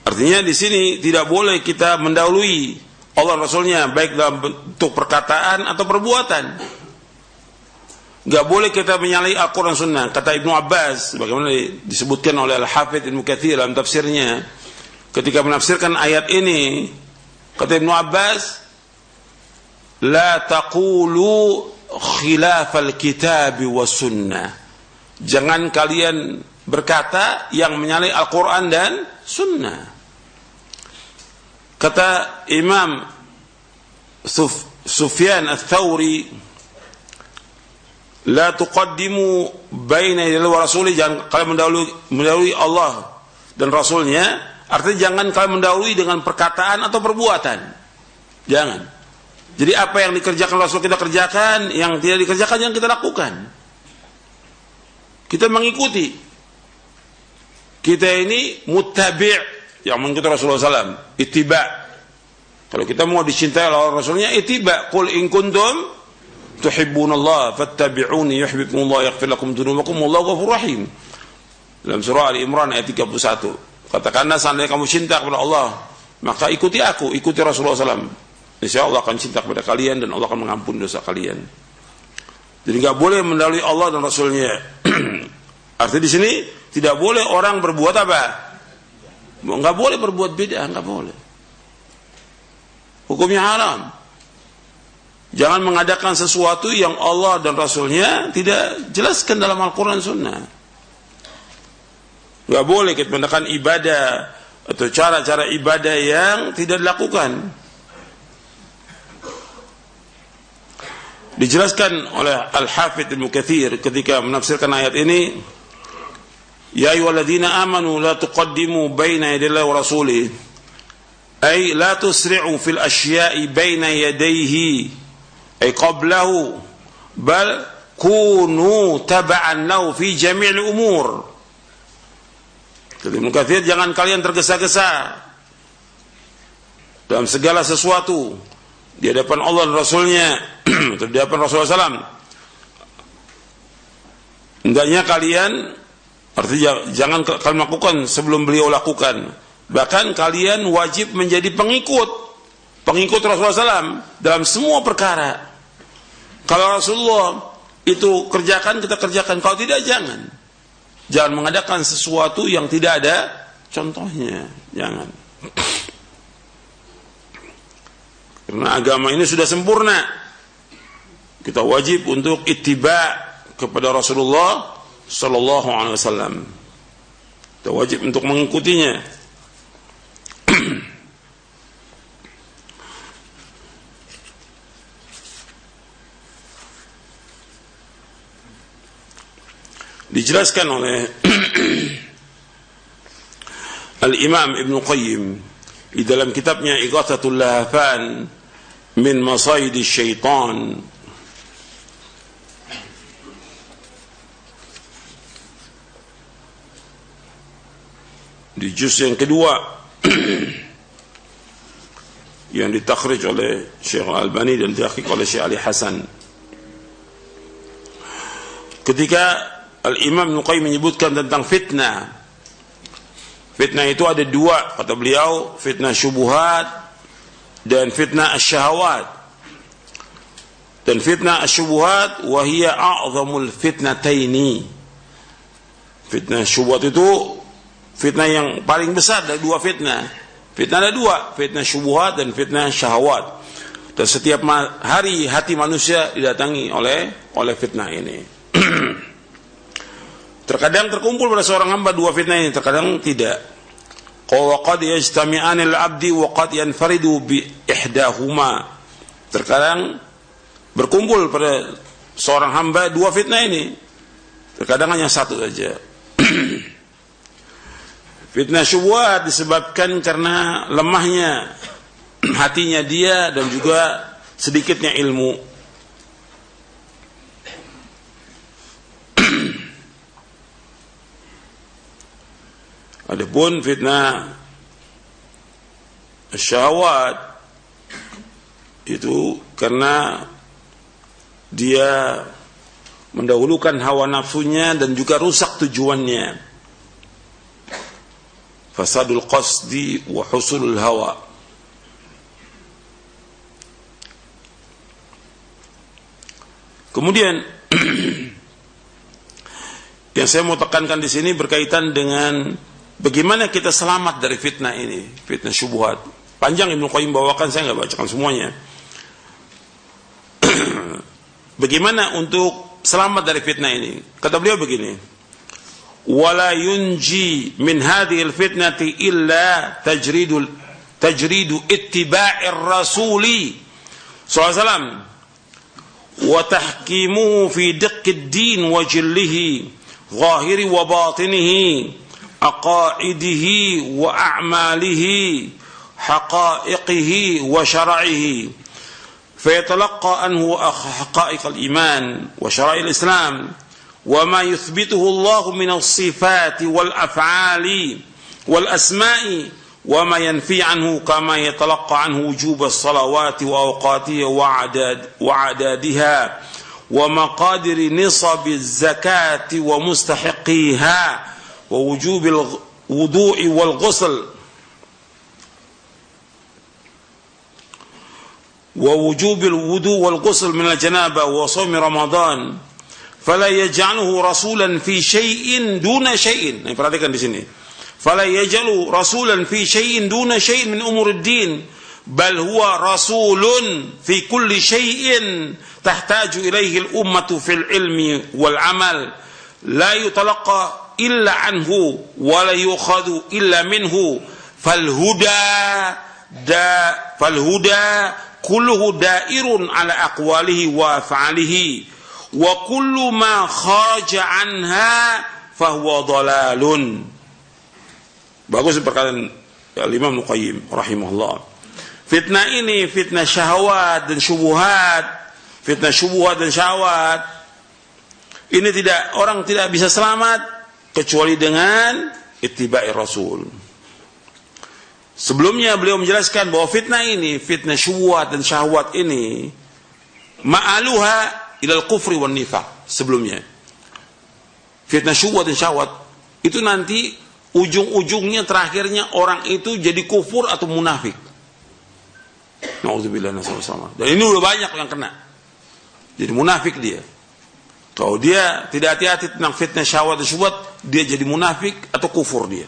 Speaker 1: Artinya di sini tidak boleh kita mendahului Allah dan Rasulnya, baik dalam bentuk perkataan atau perbuatan. Gak boleh kita menyalahi Al-Quran Sunnah. Kata Ibnu Abbas, bagaimana disebutkan oleh Al-Hafidh Ibnu Katsir dalam tafsirnya, ketika menafsirkan ayat ini, kata Ibnu Abbas, la taqulu khilafal kitab was sunnah. Jangan kalian berkata yang menyalahi Al-Quran dan Sunnah. Kata Imam Sufyan Ats-Tsauri, la tuqaddimu baina yadayi wa rasuli, jangan kalian mendahului Allah dan Rasulnya. Artinya jangan kalian mendahului dengan perkataan atau perbuatan. Jangan. Jadi apa yang dikerjakan Rasul kita kerjakan, yang tidak dikerjakan yang kita lakukan. Kita mengikuti. Kita ini muttabi', yang mengikuti Rasulullah SAW. Ittiba'. Kalau kita mau dicintai oleh Rasulnya, ittiba'. Qul in kuntum tuhibbunallah fattabi'uni yuhibbukumullah yaghfir lakum dzunubakum wallahu ghafurur rahim. Dalam surah Ali Imran ayat 31. Katakanlah, seandainya kamu cinta kepada Allah, maka ikuti aku, ikuti Rasulullah SAW. Insya Allah akan cinta kepada kalian dan Allah akan mengampuni dosa kalian. Jadi nggak boleh mendahului Allah dan Rasulnya. Artinya di sini tidak boleh orang berbuat apa? Nggak boleh berbuat bid'ah, nggak boleh. Hukumnya haram. Jangan mengadakan sesuatu yang Allah dan Rasulnya tidak jelaskan dalam Al-Quran Sunnah. Gak boleh kita mengadakan ibadah atau cara-cara ibadah yang tidak dilakukan. Dijelaskan oleh Al-Hafidh Ibnu Katsir ketika menafsirkan ayat ini, ya ayyuhalladzina amanu la tuqaddimu baina yadayillahi wa rasulihi, ay la tusri'u fil asya'i baina yadayhi ay qablahu bal kunu taba'an lahu fi jami'il umur. Kata Ibnu Katsir, jangan kalian tergesa-gesa dalam segala sesuatu di hadapan Allah dan Rasulnya atau di hadapan Rasulullah SAW. Hendaknya kalian, artinya jangan kalian lakukan sebelum beliau lakukan. Bahkan kalian wajib menjadi pengikut Rasulullah SAW dalam semua perkara. Kalau Rasulullah itu kerjakan, kita kerjakan. Kalau tidak, jangan. Jangan mengadakan sesuatu yang tidak ada contohnya. Jangan. Karena agama ini sudah sempurna. Kita wajib untuk ittiba' kepada Rasulullah sallallahu alaihi wasallam. Kita wajib untuk mengikutinya. Dijelaskan oleh Al-Imam Ibn Qayyim di dalam kitabnya Ighathatul Lahafan min Masayidi Syaitan, di juz yang kedua yang ditakhrij oleh Syekh Al-Albani dan dihakik oleh Syekh Ali Hasan. Ketika Al-Imam Ibnu Qayyim menyebutkan tentang fitnah. Fitnah itu ada dua, kata beliau, fitnah syubuhat dan fitnah asyahawat. Dan fitnah asyubuhat wahia a'zamul fitnataini. Fitnah syubuhat itu fitnah yang paling besar dari dua fitnah. Fitnah ada dua, fitnah syubuhat dan fitnah syahawat. Dan setiap hari hati manusia didatangi oleh fitnah ini. Terkadang terkumpul pada seorang hamba dua fitnah ini, terkadang tidak. Qad yajtami'anil abdi wa qad yanfaridu bi ihdahuma. Terkadang berkumpul pada seorang hamba dua fitnah ini, terkadang hanya satu saja. Fitnah syubhat disebabkan karena lemahnya hatinya dia dan juga sedikitnya ilmu. Adapun fitnah syahwat itu karena dia mendahulukan hawa nafsunya dan juga rusak tujuannya. Fasadul qasdi wa husulul hawa. Kemudian yang saya mau tekankan di sini berkaitan dengan bagaimana kita selamat dari fitnah ini, fitnah syubhat. Panjang Ibnu Qayyim bawakan, saya nggak bacakan semuanya. Bagaimana untuk selamat dari fitnah ini? Kata beliau begini, wala yunji min hadhil fitnati illa tajridu ittiba'ir rasuli sallallahu alaihi wasallam wa tahkimuhu fi diqqid din wa jillihi zahiri wa batinihi aqaidihi wa a'malihi haqa'iqihi wa syara'ihi فيتلقى عنه حقائق الإيمان وشرائع الإسلام وما يثبته الله من الصفات والأفعال والأسماء وما ينفي عنه كما يتلقى عنه وجوب الصلوات وأوقاتها وعدادها ومقادر نصب الزكاة ومستحقيها ووجوب الوضوء والغسل ووجوب الوضوء والغسل من الجنابة وصوم رمضان فلا يجعله رسولا في شيء دون شيء. Nah, perhatikan di sini. فلا يجعل رسولا في شيء دون شيء من أمور الدين بل هو رسول في كل شيء تحتاج إليه الأمة في العلم والعمل لا يتلقى إلا عنه ولا يؤخذ إلا منه فالهدى kulluhu dairun ala aqwalihi wa af'alihi wa kullu ma kharaja anha fahuwa dhalalun. Bagus perkataan Imam Ibnu Qayyim rahimahullah. Fitnah ini fitnah syahwat dan syubhat, fitnah syubhat dan syahwat ini orang tidak bisa selamat kecuali dengan ittiba'i Rasul. Sebelumnya beliau menjelaskan bahwa fitnah ini, fitnah syubhat dan syahwat ini ma'aluha ilal kufri wan nifaq. Sebelumnya fitnah syubhat dan syahwat itu nanti ujung-ujungnya terakhirnya orang itu jadi kufur atau munafik. Nauzubillah nasallallahu. Dan ini udah banyak yang kena. Jadi munafik dia. Kalau dia tidak hati-hati tentang fitnah syahwat dan syubhat, dia jadi munafik atau kufur dia.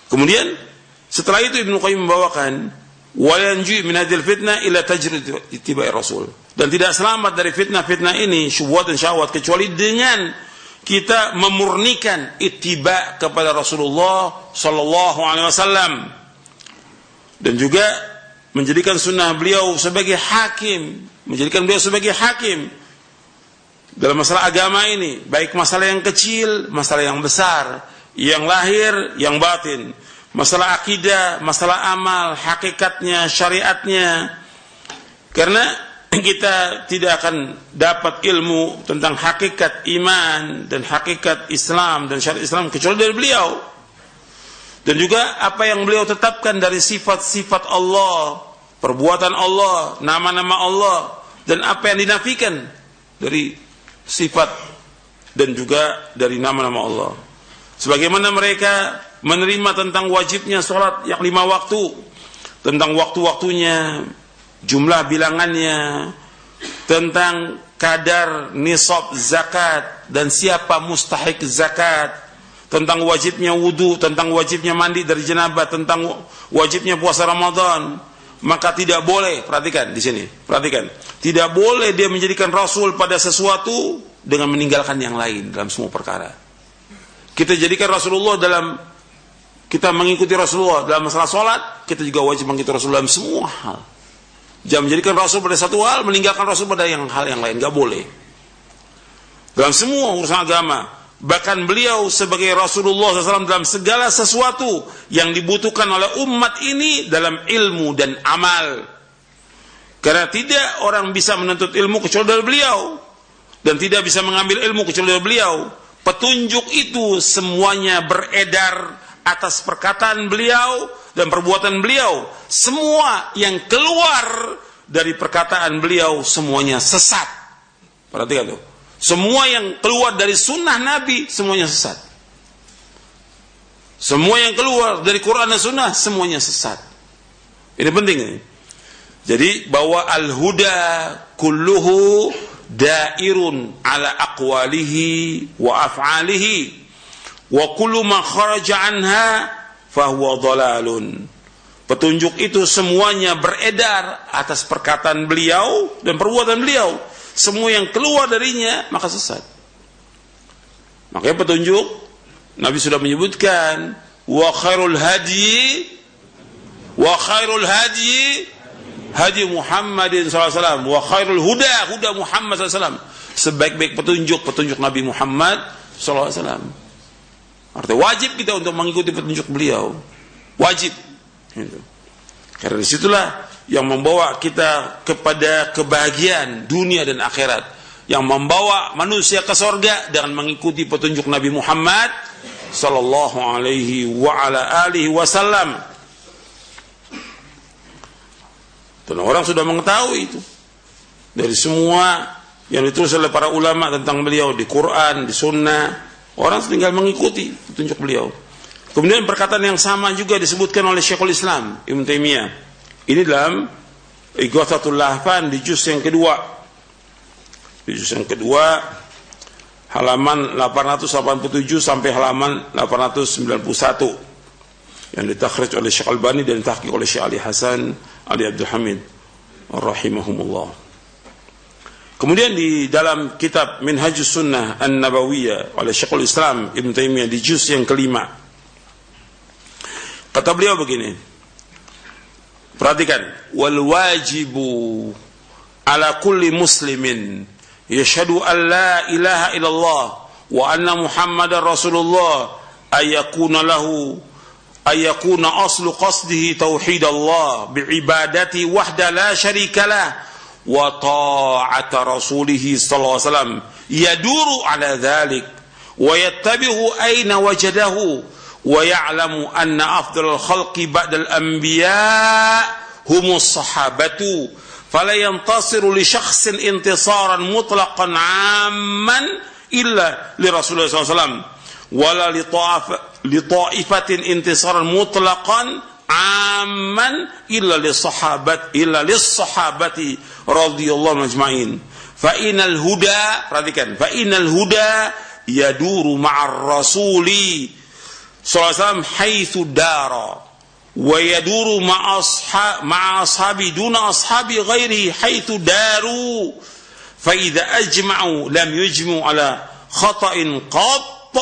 Speaker 1: Kemudian setelah itu Ibnu Qayyim membawakan walanji min hadhil fitnah illa tajrid ittiba'i rasul, dan tidak selamat dari fitnah-fitnah ini syubhat dan syahwat kecuali dengan kita memurnikan ittiba kepada Rasulullah sallallahu alaihi wasallam dan juga menjadikan sunnah beliau sebagai hakim, menjadikan beliau sebagai hakim dalam masalah agama ini, baik masalah yang kecil, masalah yang besar, yang lahir, yang batin. Masalah akidah, masalah amal, hakikatnya, syariatnya. Karena kita tidak akan dapat ilmu tentang hakikat iman dan hakikat Islam dan syariat Islam kecuali dari beliau. Dan juga apa yang beliau tetapkan dari sifat-sifat Allah, perbuatan Allah, nama-nama Allah, dan apa yang dinafikan dari sifat dan juga dari nama-nama Allah. Sebagaimana mereka menerima tentang wajibnya sholat yang 5 waktu, tentang waktu-waktunya, jumlah bilangannya, tentang kadar nisab zakat dan siapa mustahik zakat, tentang wajibnya wudu, tentang wajibnya mandi dari janabah, tentang wajibnya puasa Ramadan. Maka tidak boleh, perhatikan di sini, perhatikan, tidak boleh dia menjadikan rasul pada sesuatu dengan meninggalkan yang lain dalam semua perkara. Kita jadikan Rasulullah kita mengikuti Rasulullah dalam masalah sholat, kita juga wajib mengikuti Rasulullah dalam semua hal. Jangan menjadikan Rasul pada satu hal, meninggalkan Rasul pada hal yang lain, gak boleh. Dalam semua urusan agama, bahkan beliau sebagai Rasulullah SAW dalam segala sesuatu yang dibutuhkan oleh umat ini dalam ilmu dan amal. Karena tidak orang bisa menuntut ilmu kecuali dari beliau, dan tidak bisa mengambil ilmu kecuali dari beliau. Petunjuk itu semuanya beredar atas perkataan beliau dan perbuatan beliau. Semua yang keluar dari perkataan beliau semuanya sesat. Perhatikan tuh. Semua yang keluar dari sunnah Nabi semuanya sesat. Semua yang keluar dari Quran dan sunnah semuanya sesat. Ini penting ini. Jadi bahwa al-huda kulluhu dairun ala aqwalihi wa af'alihi wa kullu ma kharaja anha fahuwa dhalalun. Petunjuk itu semuanya beredar atas perkataan beliau dan perbuatan beliau. Semua yang keluar darinya maka sesat. Makanya petunjuk Nabi sudah menyebutkan wa khairul hadi hadi Muhammadin SAW wa khairul huda Muhammad SAW. Sebaik-baik petunjuk Nabi Muhammad SAW. Artinya wajib kita untuk mengikuti petunjuk beliau. Wajib. Gitu. Karena disitulah yang membawa kita kepada kebahagiaan dunia dan akhirat. Yang membawa manusia ke surga dengan mengikuti petunjuk Nabi Muhammad sallallahu alaihi wa ala alihi wasallam. Dan orang sudah mengetahui itu dari semua yang ditulis oleh para ulama tentang beliau di Quran, di Sunnah. Orang tinggal mengikuti petunjuk beliau. Kemudian perkataan yang sama juga disebutkan oleh Syekhul Islam Ibnu Taimiyah. Ini dalam Ighathatul Lahfan di juz yang kedua. Di juz yang kedua halaman 887 sampai halaman 891 yang ditakhrij oleh Syekh Albani dan ditahqiq oleh Syekh Ali Hasan Ali Abdul Hamid rahimahumullah. Kemudian di dalam kitab Minhajus Sunnah An-Nabawiyah oleh Syekhul Islam Ibnu Taimiyah di juz yang kelima, kata beliau begini, perhatikan, wal wajibu ala kulli muslimin yashhadu an la ilaha illallah wa anna Muhammadar Rasulullah ayakuna aslu qasdihi tauhid Allah bi'ibadati wahda la syarika lah wa ta'ata rasulih sallallahu alaihi wasallam yaduru ala dhalik wa yattabi'u aina wajadahu wa ya'lamu anna afdalal khalqi ba'dal anbiya humus sahabatu fala yantasiru li shakhsin intisaran mutlaqan 'amman illa li Rasulullah sallallahu alaihi wasallam wala li ta'ifatin intisaran mutlaqan 'amman illa lis sahabati radhiyallahu ajma'in fa innal huda, perhatikan, fa innal huda yaduru ma'ar rasuli sallallahu alaihi wasallam haitsu dara wa yaduru ma'a ashabi duna ashabi ghairihi haitsu daru fa idza ajma'u lam yujmu ala khata'in qat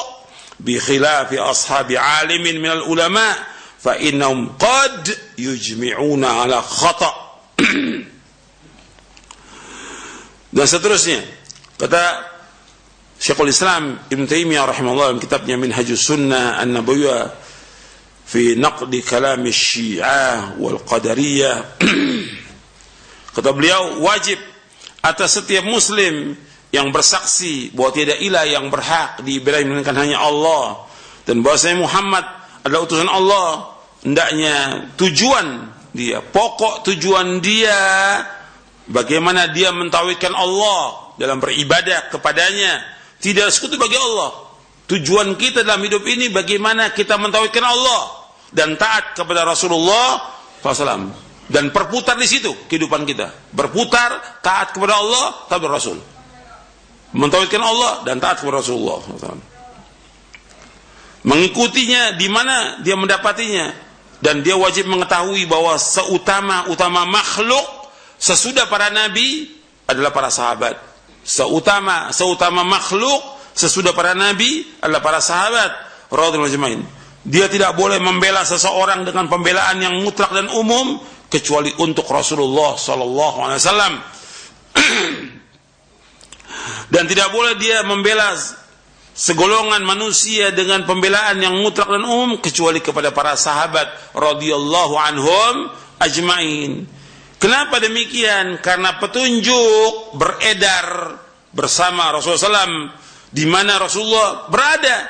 Speaker 1: bi khilafi ashabi alimin minal ulama fa innahum qad yujmi'una ala khata'. Dan seterusnya kata Syekhul Islam Ibn Taimiyah rahimahullah dalam kitabnya Minhajus Sunnah An-Nabawiyah fi naqdi kalam Syiah wal Qadariyah. Kata beliau, wajib atas setiap muslim yang bersaksi bahwa tidak ilah yang berhak diibadahi melainkan hanya Allah dan bahwasanya Muhammad adalah utusan Allah, hendaknya tujuan dia, pokok tujuan dia bagaimana dia mentauhidkan Allah dalam beribadah kepadanya, tidak sekutu bagi Allah. Tujuan kita dalam hidup ini bagaimana kita mentauhidkan Allah dan taat kepada Rasulullah SAW, dan berputar di situ kehidupan kita, berputar taat kepada Allah, taat kepada Rasul, mentauhidkan Allah dan taat kepada Rasulullah SAW. Mengikutinya di mana dia mendapatinya, dan dia wajib mengetahui bahwa seutama makhluk sesudah para nabi adalah para sahabat. Seutama makhluk sesudah para nabi adalah para sahabat radhiyallahu ajmain. Dia tidak boleh membela seseorang dengan pembelaan yang mutlak dan umum kecuali untuk Rasulullah sallallahu alaihi wasallam. Dan tidak boleh dia membela segolongan manusia dengan pembelaan yang mutlak dan umum kecuali kepada para sahabat radhiyallahu anhum ajmain. Kenapa demikian? Karena petunjuk beredar bersama Rasulullah SAW di mana Rasulullah berada.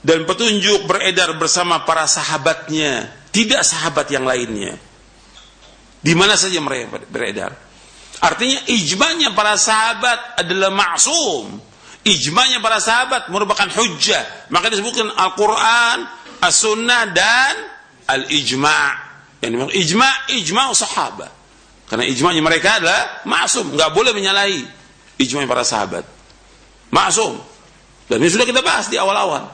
Speaker 1: dan petunjuk beredar bersama para sahabatnya, tidak sahabat yang lainnya. Di mana saja mereka beredar. Artinya ijma'nya para sahabat adalah ma'sum. Ijma'nya para sahabat merupakan hujjah. Maka disebutkan Al-Quran, As-Sunnah, dan Al-Ijma'. Yang ijma' sahabat. Karena ijma'nya mereka adalah ma'sum. Nggak boleh menyalahi ijma'nya para sahabat. Ma'sum. Dan ini sudah kita bahas di awal-awal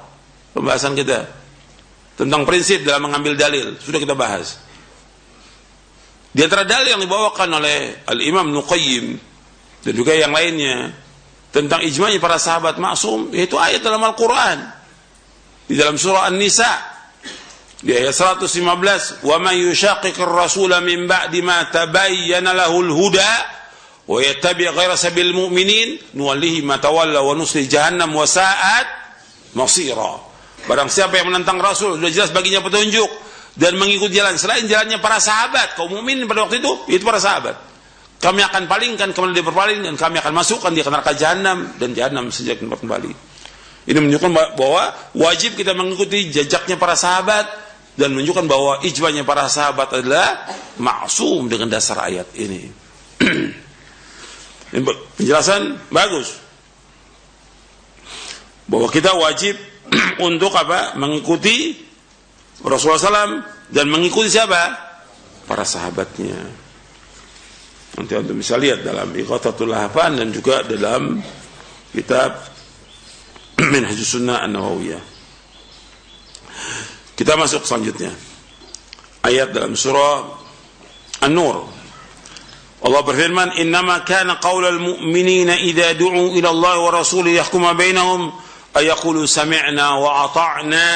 Speaker 1: pembahasan kita tentang prinsip dalam mengambil dalil. Sudah kita bahas. Di antara dalil yang dibawakan oleh Al-Imam Ibnu Qayyim dan juga yang lainnya tentang ijma'nya para sahabat maksum, yaitu ayat dalam Al-Quran di dalam surah An-Nisa di ayat 115, wa man yushaqiqir rasula min ba'di ma tabayyana lahul huda wa yattabi' ghayra sabil mu'minin nuwallihi ma tawalla wa nusli jahannam wa sa'at masira. Barang siapa yang menentang Rasul, sudah jelas baginya petunjuk, dan mengikuti jalan selain jalannya para sahabat, kaum mukminin pada waktu itu para sahabat, kami akan palingkan kemana dia berpaling, dan kami akan masukkan dia ke neraka jahanam, dan jahanam sejak tempat kembali. Ini menunjukkan bahwa wajib kita mengikuti jejaknya para sahabat, dan menunjukkan bahwa ijma'nya para sahabat adalah maksum dengan dasar ayat ini. Penjelasan bagus bahwa kita wajib untuk apa? Mengikuti Rasulullah SAW dan mengikuti siapa? Para sahabatnya. Nanti Anda bisa lihat dalam Ighathatul Lahfan dan juga dalam kitab Minhajus Sunnah An-Nawawiyah. Kita masuk selanjutnya. Ayat dalam surah An-Nur. Allah berfirman, "Innama kana qaulal mu'minina idza du'u ila Allah wa rasulih yahkuma bainahum ay yaqulu sami'na wa ata'na."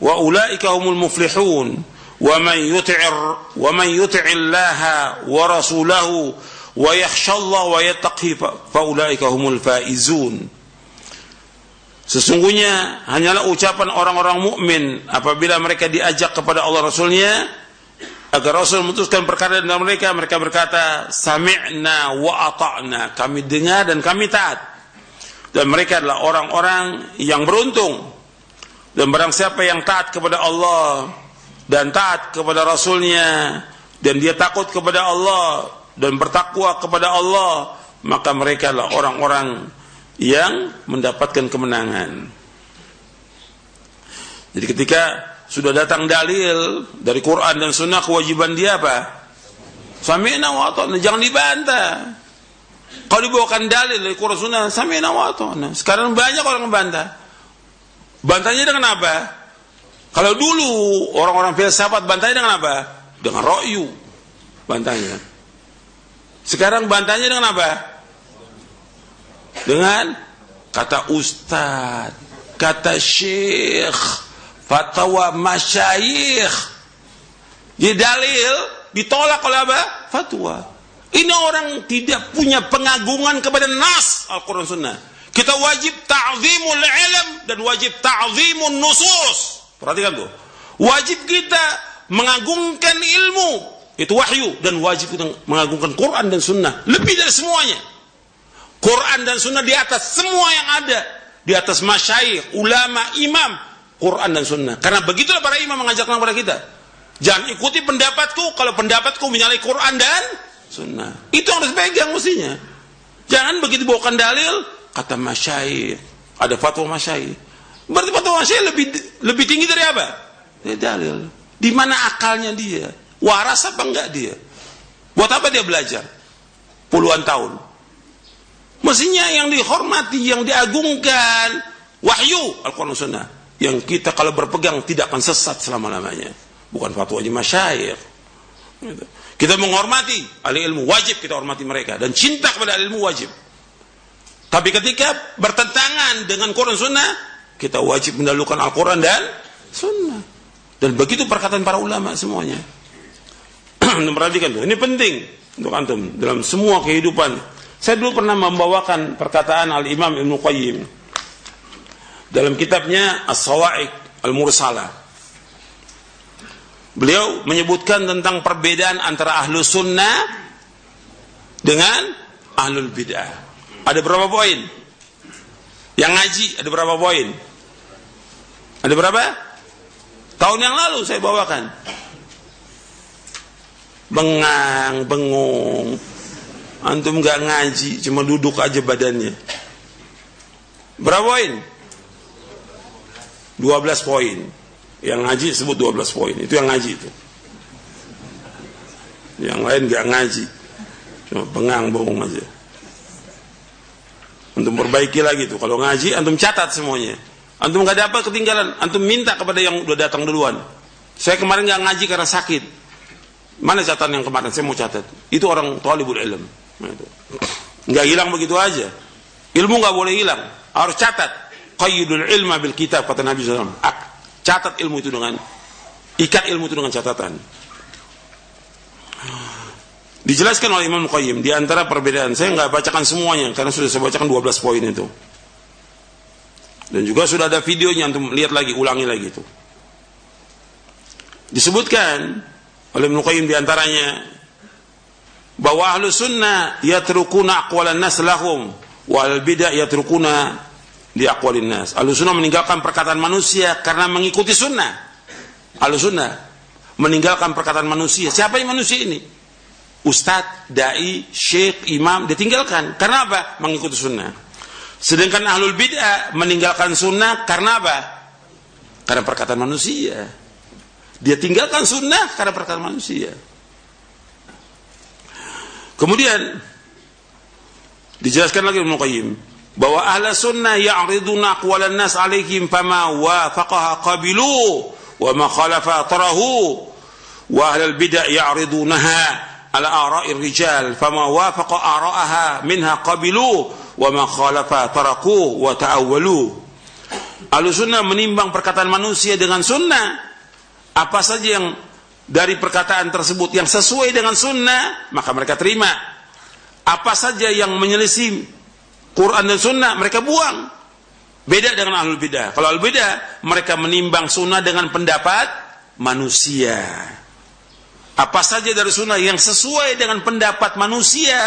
Speaker 1: Wa ulaika humul muflihun wa man yuti'i Allah wa rasulahu wa yakhsha Allah wa yattaqi fa ulaika humul faizun. Sesungguhnya hanyalah ucapan orang-orang mukmin apabila mereka diajak kepada Allah Rasulnya agar Rasul memutuskan perkara dalam mereka berkata sami'na wa ata'na, kami dengar dan kami taat. Dan mereka adalah orang-orang yang beruntung. Dan barang siapa yang taat kepada Allah dan taat kepada Rasulnya dan dia takut kepada Allah dan bertakwa kepada Allah, maka mereka adalah orang-orang yang mendapatkan kemenangan. Jadi ketika sudah datang dalil dari Quran dan Sunnah, kewajiban dia apa? Sami'na wa ata'na, jangan dibantah. Kalau dibawakan dalil dari Quran Sunnah, sami'na wa ata'na. Sekarang banyak orang membantah. Bantahnya dengan apa? Kalau dulu orang-orang filsafat bantahnya dengan apa? Dengan ra'yu bantahnya. Sekarang bantahnya dengan apa? Dengan kata ustad, kata syekh, fatwa masyayikh. Jadi dalil ditolak oleh apa? Fatwa. Ini orang tidak punya pengagungan kepada nas Al-Quran Sunnah. Kita wajib ta'zimul ilm dan wajib ta'zimun nusus. Perhatikan tuh. Wajib kita mengagungkan ilmu, itu wahyu, dan wajib kita mengagungkan Quran dan Sunnah. Lebih dari semuanya. Quran dan Sunnah di atas semua yang ada. Di atas masyayikh, ulama, imam, Quran dan Sunnah. Karena begitulah para imam mengajarkan kepada kita. Jangan ikuti pendapatku kalau pendapatku menyalahi Quran dan Sunnah. Itu yang harus pegang mestinya. Jangan begitu bawakan dalil kata masyayikh, ada fatwa masyayikh. Berarti fatwa masyayikh lebih tinggi dari apa? Dari dalil. Di mana akalnya dia? Waras apa enggak dia? Buat apa dia belajar? Puluhan tahun. Mestinya yang dihormati, yang diagungkan wahyu Al-Quran Sunnah. Yang kita kalau berpegang tidak akan sesat selama-lamanya. Bukan fatwa aja masyayikh. Kita menghormati ahli ilmu, wajib kita hormati mereka, dan cinta kepada ahli ilmu wajib. Tapi ketika bertentangan dengan Quran Sunnah, kita wajib mendahulukan Al-Quran dan Sunnah. Dan begitu perkataan para ulama semuanya. Perhatikan tuh, ini penting untuk antum dalam semua kehidupan. Saya dulu pernah membawakan perkataan Al-Imam Ibnu Qayyim dalam kitabnya As-Sawa'iq Al-Mursalah. Beliau menyebutkan tentang perbedaan antara Ahlus Sunnah dengan Ahlul Bid'ah. Ada berapa poin? Yang ngaji ada berapa poin? Ada berapa? Tahun yang lalu saya bawakan. Bengang, bengong. Antum gak ngaji, cuma duduk aja badannya. Berapa poin? 12 poin. Yang ngaji sebut 12 poin. Itu yang ngaji itu. Yang lain gak ngaji, cuma bengang, bengong aja. Antum perbaiki lagi tuh. Kalau ngaji, antum catat semuanya. Antum gak dapat ketinggalan, antum minta kepada yang udah datang duluan. Saya kemarin gak ngaji karena sakit. Mana catatan yang kemarin? Saya mau catat. Itu orang thalibul ilm. Nggak hilang begitu aja. Ilmu nggak boleh hilang, harus catat. Qayyidul ilma bil kitab, kata Nabi SAW. Catat ilmu itu dengan, ikat ilmu itu dengan catatan. Dijelaskan oleh Imam Qayyim di antara perbedaan. Saya nggak bacakan semuanya karena sudah saya bacakan 12 poin itu. Dan juga sudah ada videonya, untuk lihat lagi, ulangi lagi itu. Disebutkan oleh Ibnu Qayyim di antaranya bahwa ahlu sunnah yatrukuna aqwalan nas lahum wal bid'ah yatrukuna li aqwalin nas. Ahlu sunnah meninggalkan perkataan manusia karena mengikuti sunnah. Ahlu sunnah meninggalkan perkataan manusia. Siapa yang manusia ini? Ustadz, dai, syekh, imam, ditinggalkan. Karena apa? Mengikuti sunnah. Sedangkan ahlul bid'ah meninggalkan sunnah karena apa? Karena perkataan manusia. Dia tinggalkan sunnah karena perkataan manusia. Kemudian dijelaskan lagi Ibnu Qayyim bahwa ahla sunnah ya'riduna aqwalan nas alaihim fama wafaqaha qabilu wa ma khalafa tarahu, wa ahlul bid'ah ya'ridunaha ala ara'ir rijal fama wafaqa ara'aha minha qabilu wa ma khalafa taraku wa ta'awwalu. Ahlu sunnah menimbang perkataan manusia dengan sunnah. Apa saja yang dari perkataan tersebut yang sesuai dengan sunnah, maka mereka terima. Apa saja yang menyelisih Quran dan sunnah, mereka buang. Beda dengan ahlul bidah. Kalau ahlul bidah, mereka menimbang sunnah dengan pendapat manusia. Apa saja dari sunnah yang sesuai dengan pendapat manusia,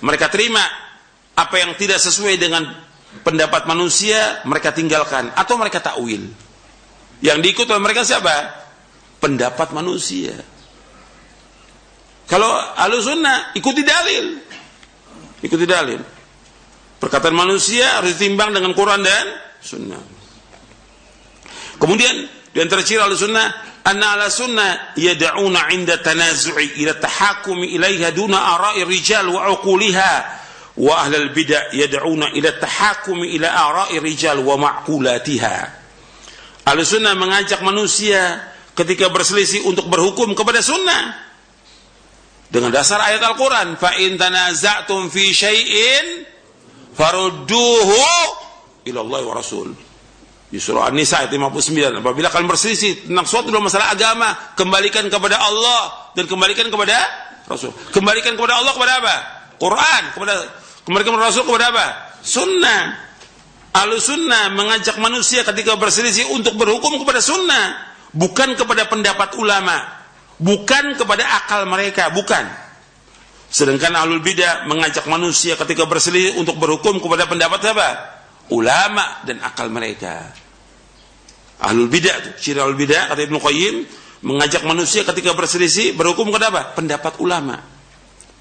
Speaker 1: mereka terima. Apa yang tidak sesuai dengan pendapat manusia, mereka tinggalkan atau mereka takwil. Yang diikut oleh mereka siapa? Pendapat manusia. Kalau ahlus sunnah ikuti dalil. Ikuti dalil. Perkataan manusia harus ditimbang dengan Quran dan sunnah. Kemudian di antara ciri ahlus sunnah, anna ahlus sunnah yad'una 'inda tanazu'i ila tahakumi ilaiha duna ara'i rijal wa 'uquliha, wa ahlul bid'ah yad'una ila tahakumi ila ara'i rijal wa ma'qulatiha. Ahlus sunnah mengajak manusia ketika berselisih untuk berhukum kepada sunnah dengan dasar ayat Al-Quran, fa in tanaza'tum fi syai'in farudduhu ila Allah wa Rasul. Di surah An-Nisa ayat 59, apabila kalian berselisih tentang suatu dalam masalah agama, kembalikan kepada Allah dan kembalikan kepada Rasul. Kembalikan kepada Allah kepada apa? Quran. Kembalikan kepada Rasul kepada apa? Sunnah. Ahlus sunnah mengajak manusia ketika berselisih untuk berhukum kepada sunnah, bukan kepada pendapat ulama, bukan kepada akal mereka, bukan. Sedangkan ahlul bidah mengajak manusia ketika berselisih untuk berhukum kepada pendapat apa? Ulama dan akal mereka. Ahlul bidah, ciri ahlul bidah kata Ibnu Qayyim, mengajak manusia ketika berselisih berhukum kepada apa? Pendapat ulama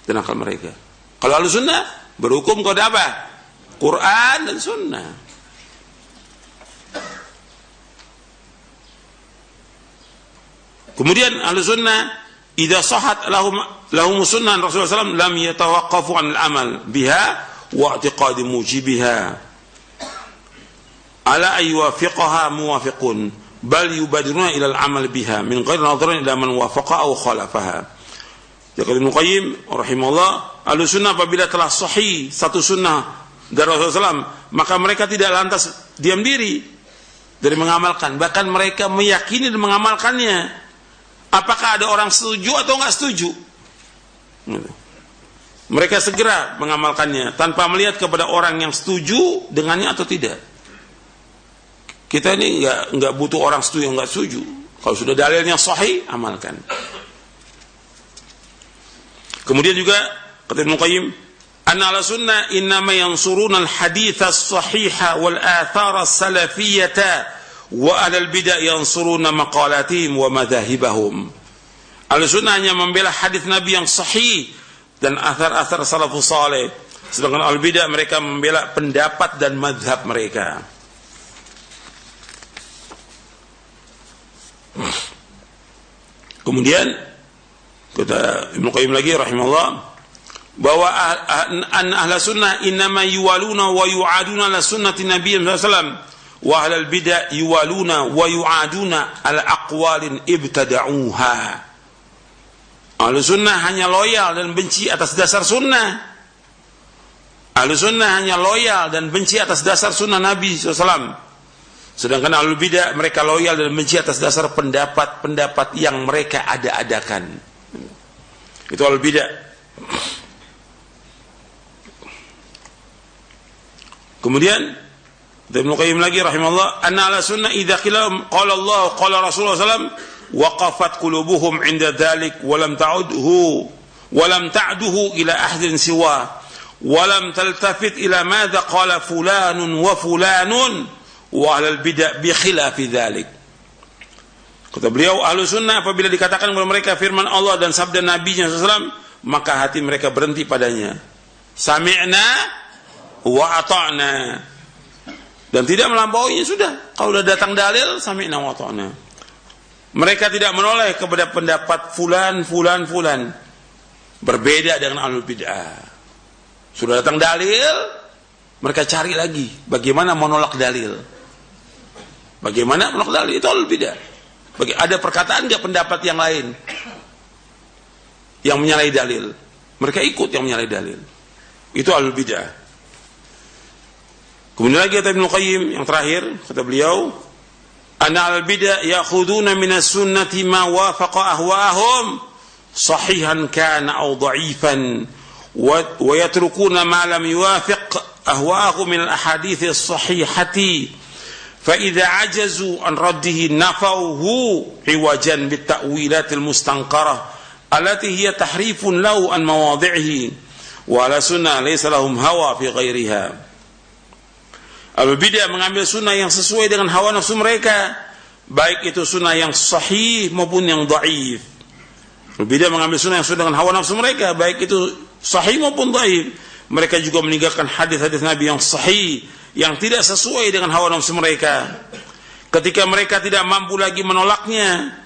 Speaker 1: dan akal mereka. Kalau ahlus sunnah berhukum kepada apa? Quran dan sunnah. Kemudian ahlus sunnah idza sahat lahum sunnah Rasulullah SAW lam yatawaqqafu 'anil amal biha wa i'tiqadi mujibiha ala aywafiqaha muwafiqun bal yubadiruna ila al-amal biha min ghairi nadharin ila man wafaqa aw khalafaha. Jadi Ibnu Qayyim rahimahullah, ahlus sunnah apabila telah sahih satu sunnah dari Rasulullah SAW, maka mereka tidak lantas diam diri dari mengamalkan, bahkan mereka meyakini dan mengamalkannya. Apakah ada orang setuju atau enggak setuju? Mereka segera mengamalkannya tanpa melihat kepada orang yang setuju dengannya atau tidak. Kita ini enggak butuh orang setuju enggak setuju. Kalau sudah dalilnya sahih, amalkan. Kemudian juga kata Ibnu Qayyim, anna ala sunnah innama yansuruna al-hadits as-sahiha wal athar as-salafiyyah wa ahlul bid'ah yansuruna maqalatihim wa madhahibahum. Ahlussunnah hanya membela hadis Nabi yang sahih dan athar-athar salafus saleh, sedangkan ahlul bid'ah mereka membela pendapat dan madhab mereka. Kemudian kata Ibnu Qayyim lagi rahimahullah bahwa ahlus sunnah innama yuwaluna wa yu'aduna ala sunnati Nabi sallallahu alaihi wasallam wa ahlul bid'ah yuwaluna wa yu'aduna ala aqwalin ibtada'uha. Ahlus sunnah hanya loyal dan benci atas dasar sunnah. Ahlus sunnah hanya loyal dan benci atas dasar sunnah Nabi sallallahu alaihi wasallam. Sedangkan ahlul bidah mereka loyal dan benci atas dasar pendapat-pendapat yang mereka ada-adakan. Itu ahlul bidah. Kemudian Ibnu Qayyim lagi rahimahullah, anna ala sunnah idza qila qala Allah qala Rasulullah sallam waqafat qulubuhum 'inda dzalik wa lam ta'duhu ila ahadin siwa wa lam taltafit ila madza qala fulanun wa fulanun wa ahlul bid'ah bi khilafi dzalik. Kata beliau, ahlu sunnah apabila dikatakan kepada mereka firman Allah dan sabda Nabi-Nya SAW, maka hati mereka berhenti padanya. Sami'na wa ata'na. Dan tidak melampauinya, sudah. Kalau sudah datang dalil, sami'na wa ata'na. Mereka tidak menoleh kepada pendapat fulan. Berbeda dengan ahlul bid'ah. Sudah datang dalil, mereka cari lagi bagaimana menolak dalil. Bagaimana menolak dalil? Itu ahlul bidah. Ada perkataan dia pendapat yang lain yang menyalahi dalil, mereka ikut yang menyalahi dalil. Itu ahlul bidah. Kemudian lagi kata Ibnu Qayyim yang terakhir, kata beliau, anna ahlul bidah ya'khuduna minas sunnati ma wafaqa ahwa'ahum sahihan kana aw dha'ifan wa yatrukuna ma lam yuwafiq ahwa'ahum min al-ahadits as-sahihati. فإذا عجزوا عن رده نفوه عوجا بالتأويلات المستنكرة التي هي تحريف له عن مواضعه وعلى سنة ليس لهم هوى في غيرها. Al-bidah mengambil sunnah yang sesuai dengan hawa nafsu mereka, baik itu sunnah yang sahih maupun yang dhaif. Al-bidah mengambil sunnah yang sesuai dengan hawa nafsu mereka, baik itu sahih maupun dhaif. Mereka juga meninggalkan hadis-hadis Nabi yang sahih yang tidak sesuai dengan hawa nafsu mereka. Ketika mereka tidak mampu lagi menolaknya,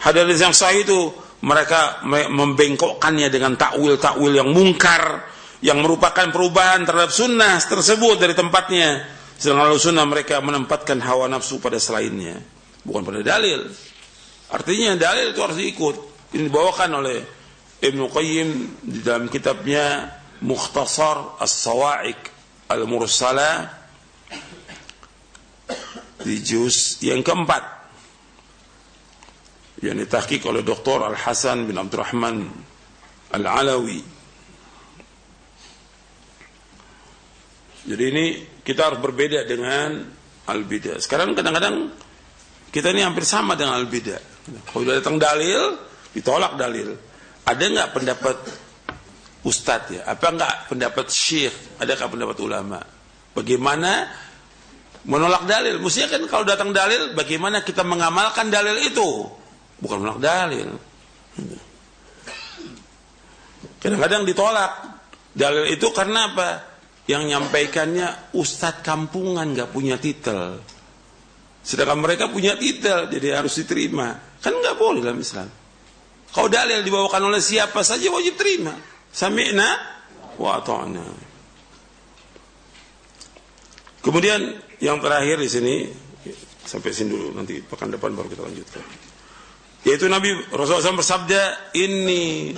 Speaker 1: hadis yang sahih itu, mereka membengkokkannya dengan takwil-takwil yang mungkar, yang merupakan perubahan terhadap sunnah tersebut dari tempatnya. Sedangkan sunnah mereka menempatkan hawa nafsu pada selainnya, bukan pada dalil. Artinya dalil itu harus diikut. Ini dibawakan oleh Ibnu Qayyim di dalam kitabnya Mukhtasar As-Sawa'iq Al-Mursalah di juz yang keempat, yang ditahqiq oleh Dr. Al-Hasan bin Abdurrahman Al-Alawi. Jadi ini kita harus berbeda dengan al-bidah. Sekarang kadang-kadang kita ini hampir sama dengan al-bidah. Kalau sudah datang dalil, ditolak dalil. Ada enggak pendapat ustadz ya? Apa enggak pendapat syekh? Adakah pendapat ulama? Bagaimana menolak dalil? Mestinya kan kalau datang dalil, bagaimana kita mengamalkan dalil itu? Bukan menolak dalil. Kadang-kadang ditolak dalil itu karena apa? Yang nyampaikannya ustadz kampungan, gak punya titel. Sedangkan mereka punya titel, jadi harus diterima. Kan gak boleh dalam Islam. Kalau dalil dibawakan oleh siapa saja wajib terima. Sami'na wa ata'na. Kemudian yang terakhir di sini, sampai sini dulu, nanti pekan depan baru kita lanjutkan. Yaitu Nabi Rasulullah SAW bersabda, "Inni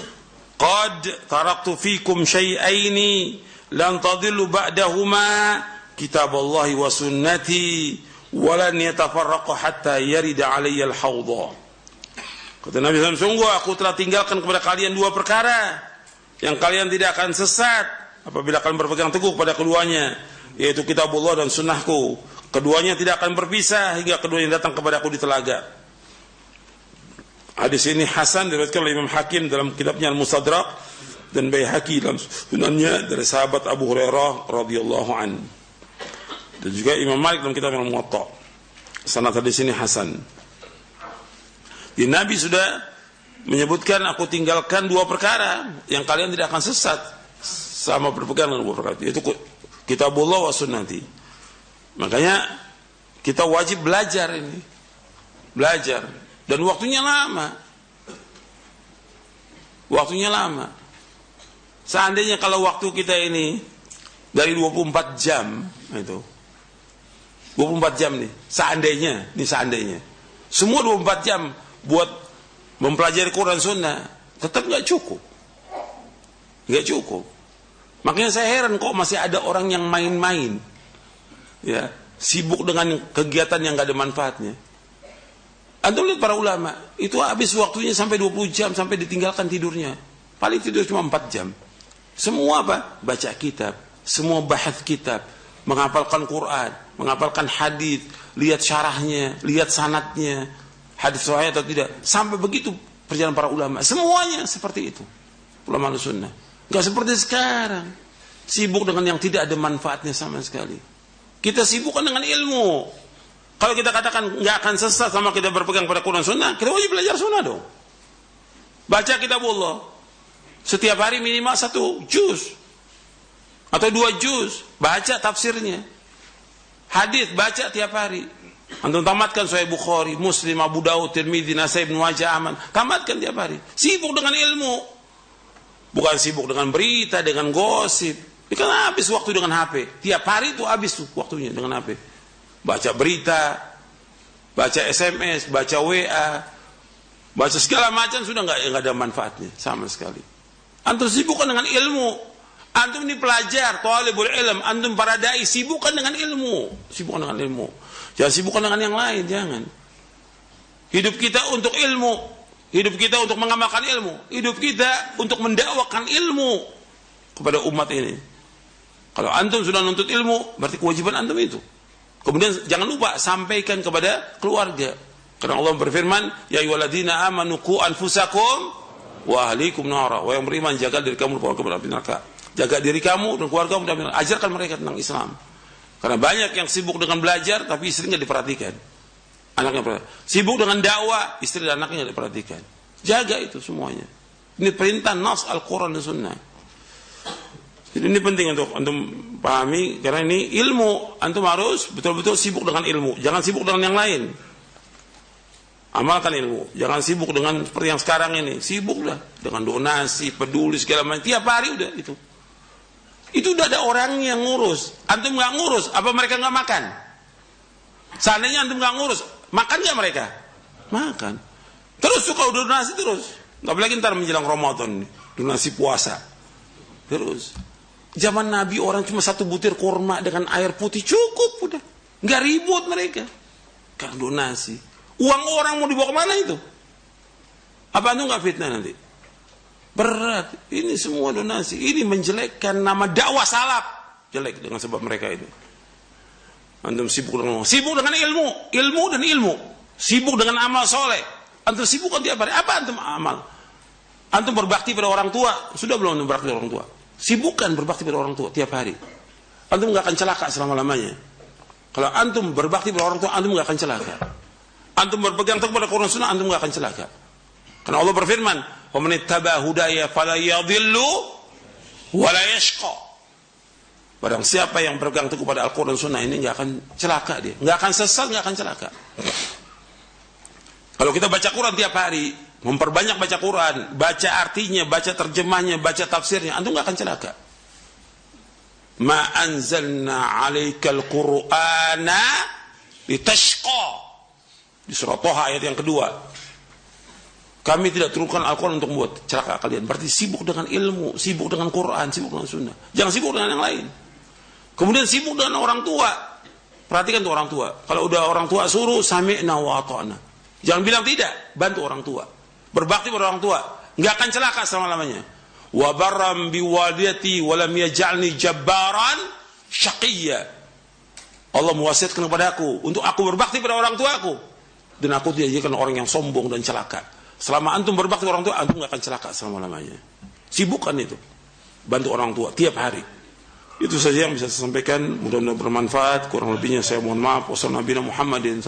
Speaker 1: qad taraktu fikum syai'aini lan tadillu ba'dahuma kitaballahi wa sunnati wa lan yatafarraqu hatta yarida 'alayya al-hawdha." Kata Nabi SAW, sungguh aku telah tinggalkan kepada kalian dua perkara yang kalian tidak akan sesat apabila kalian berpegang teguh pada keduanya, yaitu kitabullah dan sunnahku. Keduanya tidak akan berpisah hingga keduanya datang kepadaku di telaga. Hadis ini hasan diriwayatkan oleh Imam Hakim dalam kitabnya Al-Mustadrak dan Baihaqi dalam sunannya dari sahabat Abu Hurairah radhiyallahu an. Dan juga Imam Malik dalam kitab Al-Muwatta. Sanad hadis ini hasan. Di Nabi sudah menyebutkan, aku tinggalkan dua perkara yang kalian tidak akan sesat sama berpegang dengan dua perkara, yaitu kitabullah wa sunnati. Makanya kita wajib belajar ini, belajar, dan waktunya lama. Waktunya lama. Seandainya kalau waktu kita ini dari 24 jam itu 24 jam nih, seandainya semua 24 jam buat mempelajari Quran Sunnah, tetap nggak cukup. Makanya saya heran kok masih ada orang yang main-main, ya, sibuk dengan kegiatan yang nggak ada manfaatnya. Antum lihat para ulama itu habis waktunya sampai 20 jam sampai ditinggalkan tidurnya, paling tidur cuma 4 jam. Semua apa? Baca kitab, semua bahas kitab, menghafalkan Quran, menghafalkan hadis, lihat syarahnya, lihat sanadnya, hadis sahih atau tidak, sampai begitu perjalanan para ulama. Semuanya seperti itu, ulama sunnah. Gak seperti sekarang, sibuk dengan yang tidak ada manfaatnya sama sekali. Kita sibukkan dengan ilmu. Kalau kita katakan nggak akan sesat sama kita berpegang pada Quran Sunnah, kita wajib belajar Sunnah dong. Baca kitabullah setiap hari minimal 1 juz atau 2 juz, baca tafsirnya. Hadis baca tiap hari. Antum tamatkan Sahih Bukhari, Muslim, Abu Daud, Tirmidzi, Nasai, Ibnu Majah, Ahmad. Tamatkan tiap hari. Sibuk dengan ilmu. Bukan sibuk dengan berita, dengan gosip. Ini kan habis waktu dengan HP. Tiap hari itu habis tuh waktunya dengan HP. Baca berita, baca SMS, baca WA, baca segala macam, sudah nggak ada manfaatnya sama sekali. Antum sibukkan dengan ilmu. Antum ini pelajar, thalibul ilm, antum para dai, sibukkan dengan ilmu. Sibukkan dengan ilmu. Jangan sibukkan dengan yang lain, jangan. Hidup kita untuk ilmu, hidup kita untuk mengamalkan ilmu, hidup kita untuk mendakwakan ilmu kepada umat ini. Kalau antum sudah nuntut ilmu, berarti kewajiban antum itu. Kemudian jangan lupa sampaikan kepada keluarga. Karena Allah berfirman, ya ayyuhalladzina amanu qu anfusakum wa ahlikum nara. Wahai yang beriman, jaga diri kamu dari api neraka. Jaga diri kamu dan keluarga kamu, ajarkan mereka tentang Islam. Karena banyak yang sibuk dengan belajar tapi istrinya diperhatikan, anaknya sibuk dengan dakwah, istri dan anaknya tidak diperhatikan. Jaga itu semuanya. Ini perintah nas Al-Quran dan Sunnah. Jadi ini penting untuk antum pahami, karena ini ilmu. Antum harus betul-betul sibuk dengan ilmu, jangan sibuk dengan yang lain. Amalkan ilmu, jangan sibuk dengan seperti yang sekarang ini. Sibuk dah dengan donasi, peduli segala macam, tiap hari udah itu. Itu udah ada orang yang ngurus. Antum nggak ngurus, apa mereka nggak makan? Seandainya antum nggak ngurus, makan nggak mereka? Makan. Terus suka donasi terus. Nggak boleh ntar menjelang Ramadan, donasi puasa. Terus. Zaman Nabi orang cuma 1 butir kurma dengan air putih cukup udah. Nggak ribut mereka. Kan donasi. Uang orang mau dibawa kemana itu? Apa antum nggak fitnah nanti? Berat, ini semua donasi, ini menjelekkan nama dakwah salaf, jelek dengan sebab mereka itu. Antum sibuk dengan ilmu dan ilmu, sibuk dengan amal soleh. Antum sibuk kan tiap hari, apa antum amal? Antum berbakti pada orang tua, sudah belum antum berbakti pada orang tua? Sibukkan berbakti pada orang tua tiap hari. Antum nggak akan celaka selama-lamanya. Kalau antum berbakti pada orang tua, antum nggak akan celaka. Antum berpegang teguh pada Quran Sunnah, antum nggak akan celaka. Karena Allah berfirman, "Wa man ittaba hudaya fala yadhillu wa la yashqa." Barang siapa yang berpegang teguh pada Al-Qur'an dan Sunnah ini enggak akan celaka dia, enggak akan sesat, enggak akan celaka. Kalau kita baca Quran tiap hari, memperbanyak baca Quran, baca artinya, baca terjemahnya, baca tafsirnya, antum enggak akan celaka. Ma anzalna 'alaikal Qur'ana litashqa. Di surah Thaha ayat yang kedua. Kami tidak turunkan Al-Quran untuk membuat celaka kalian. Berarti sibuk dengan ilmu, sibuk dengan Quran, sibuk dengan Sunnah. Jangan sibuk dengan yang lain. Kemudian sibuk dengan orang tua. Perhatikan tuh orang tua. Kalau udah orang tua suruh, sami'na wa ata'na. Jangan bilang tidak, bantu orang tua. Berbakti pada orang tua. Nggak akan celaka selama-lamanya. Wa barram biwalidati wa lam yaj'alni jabbaran syaqiyya. Allah mewasiatkan kepada aku untuk aku berbakti pada orang tuaku. Dan aku tidak jadikan orang yang sombong dan celaka. Selama antum berbakti orang tua, antum gak akan celaka selama-lamanya. Sibukkan itu. Bantu orang tua tiap hari. Itu saja yang bisa saya sampaikan. Mudah-mudahan bermanfaat. Kurang lebihnya saya mohon maaf. Wassalamualaikum warahmatullahi wabarakatuh.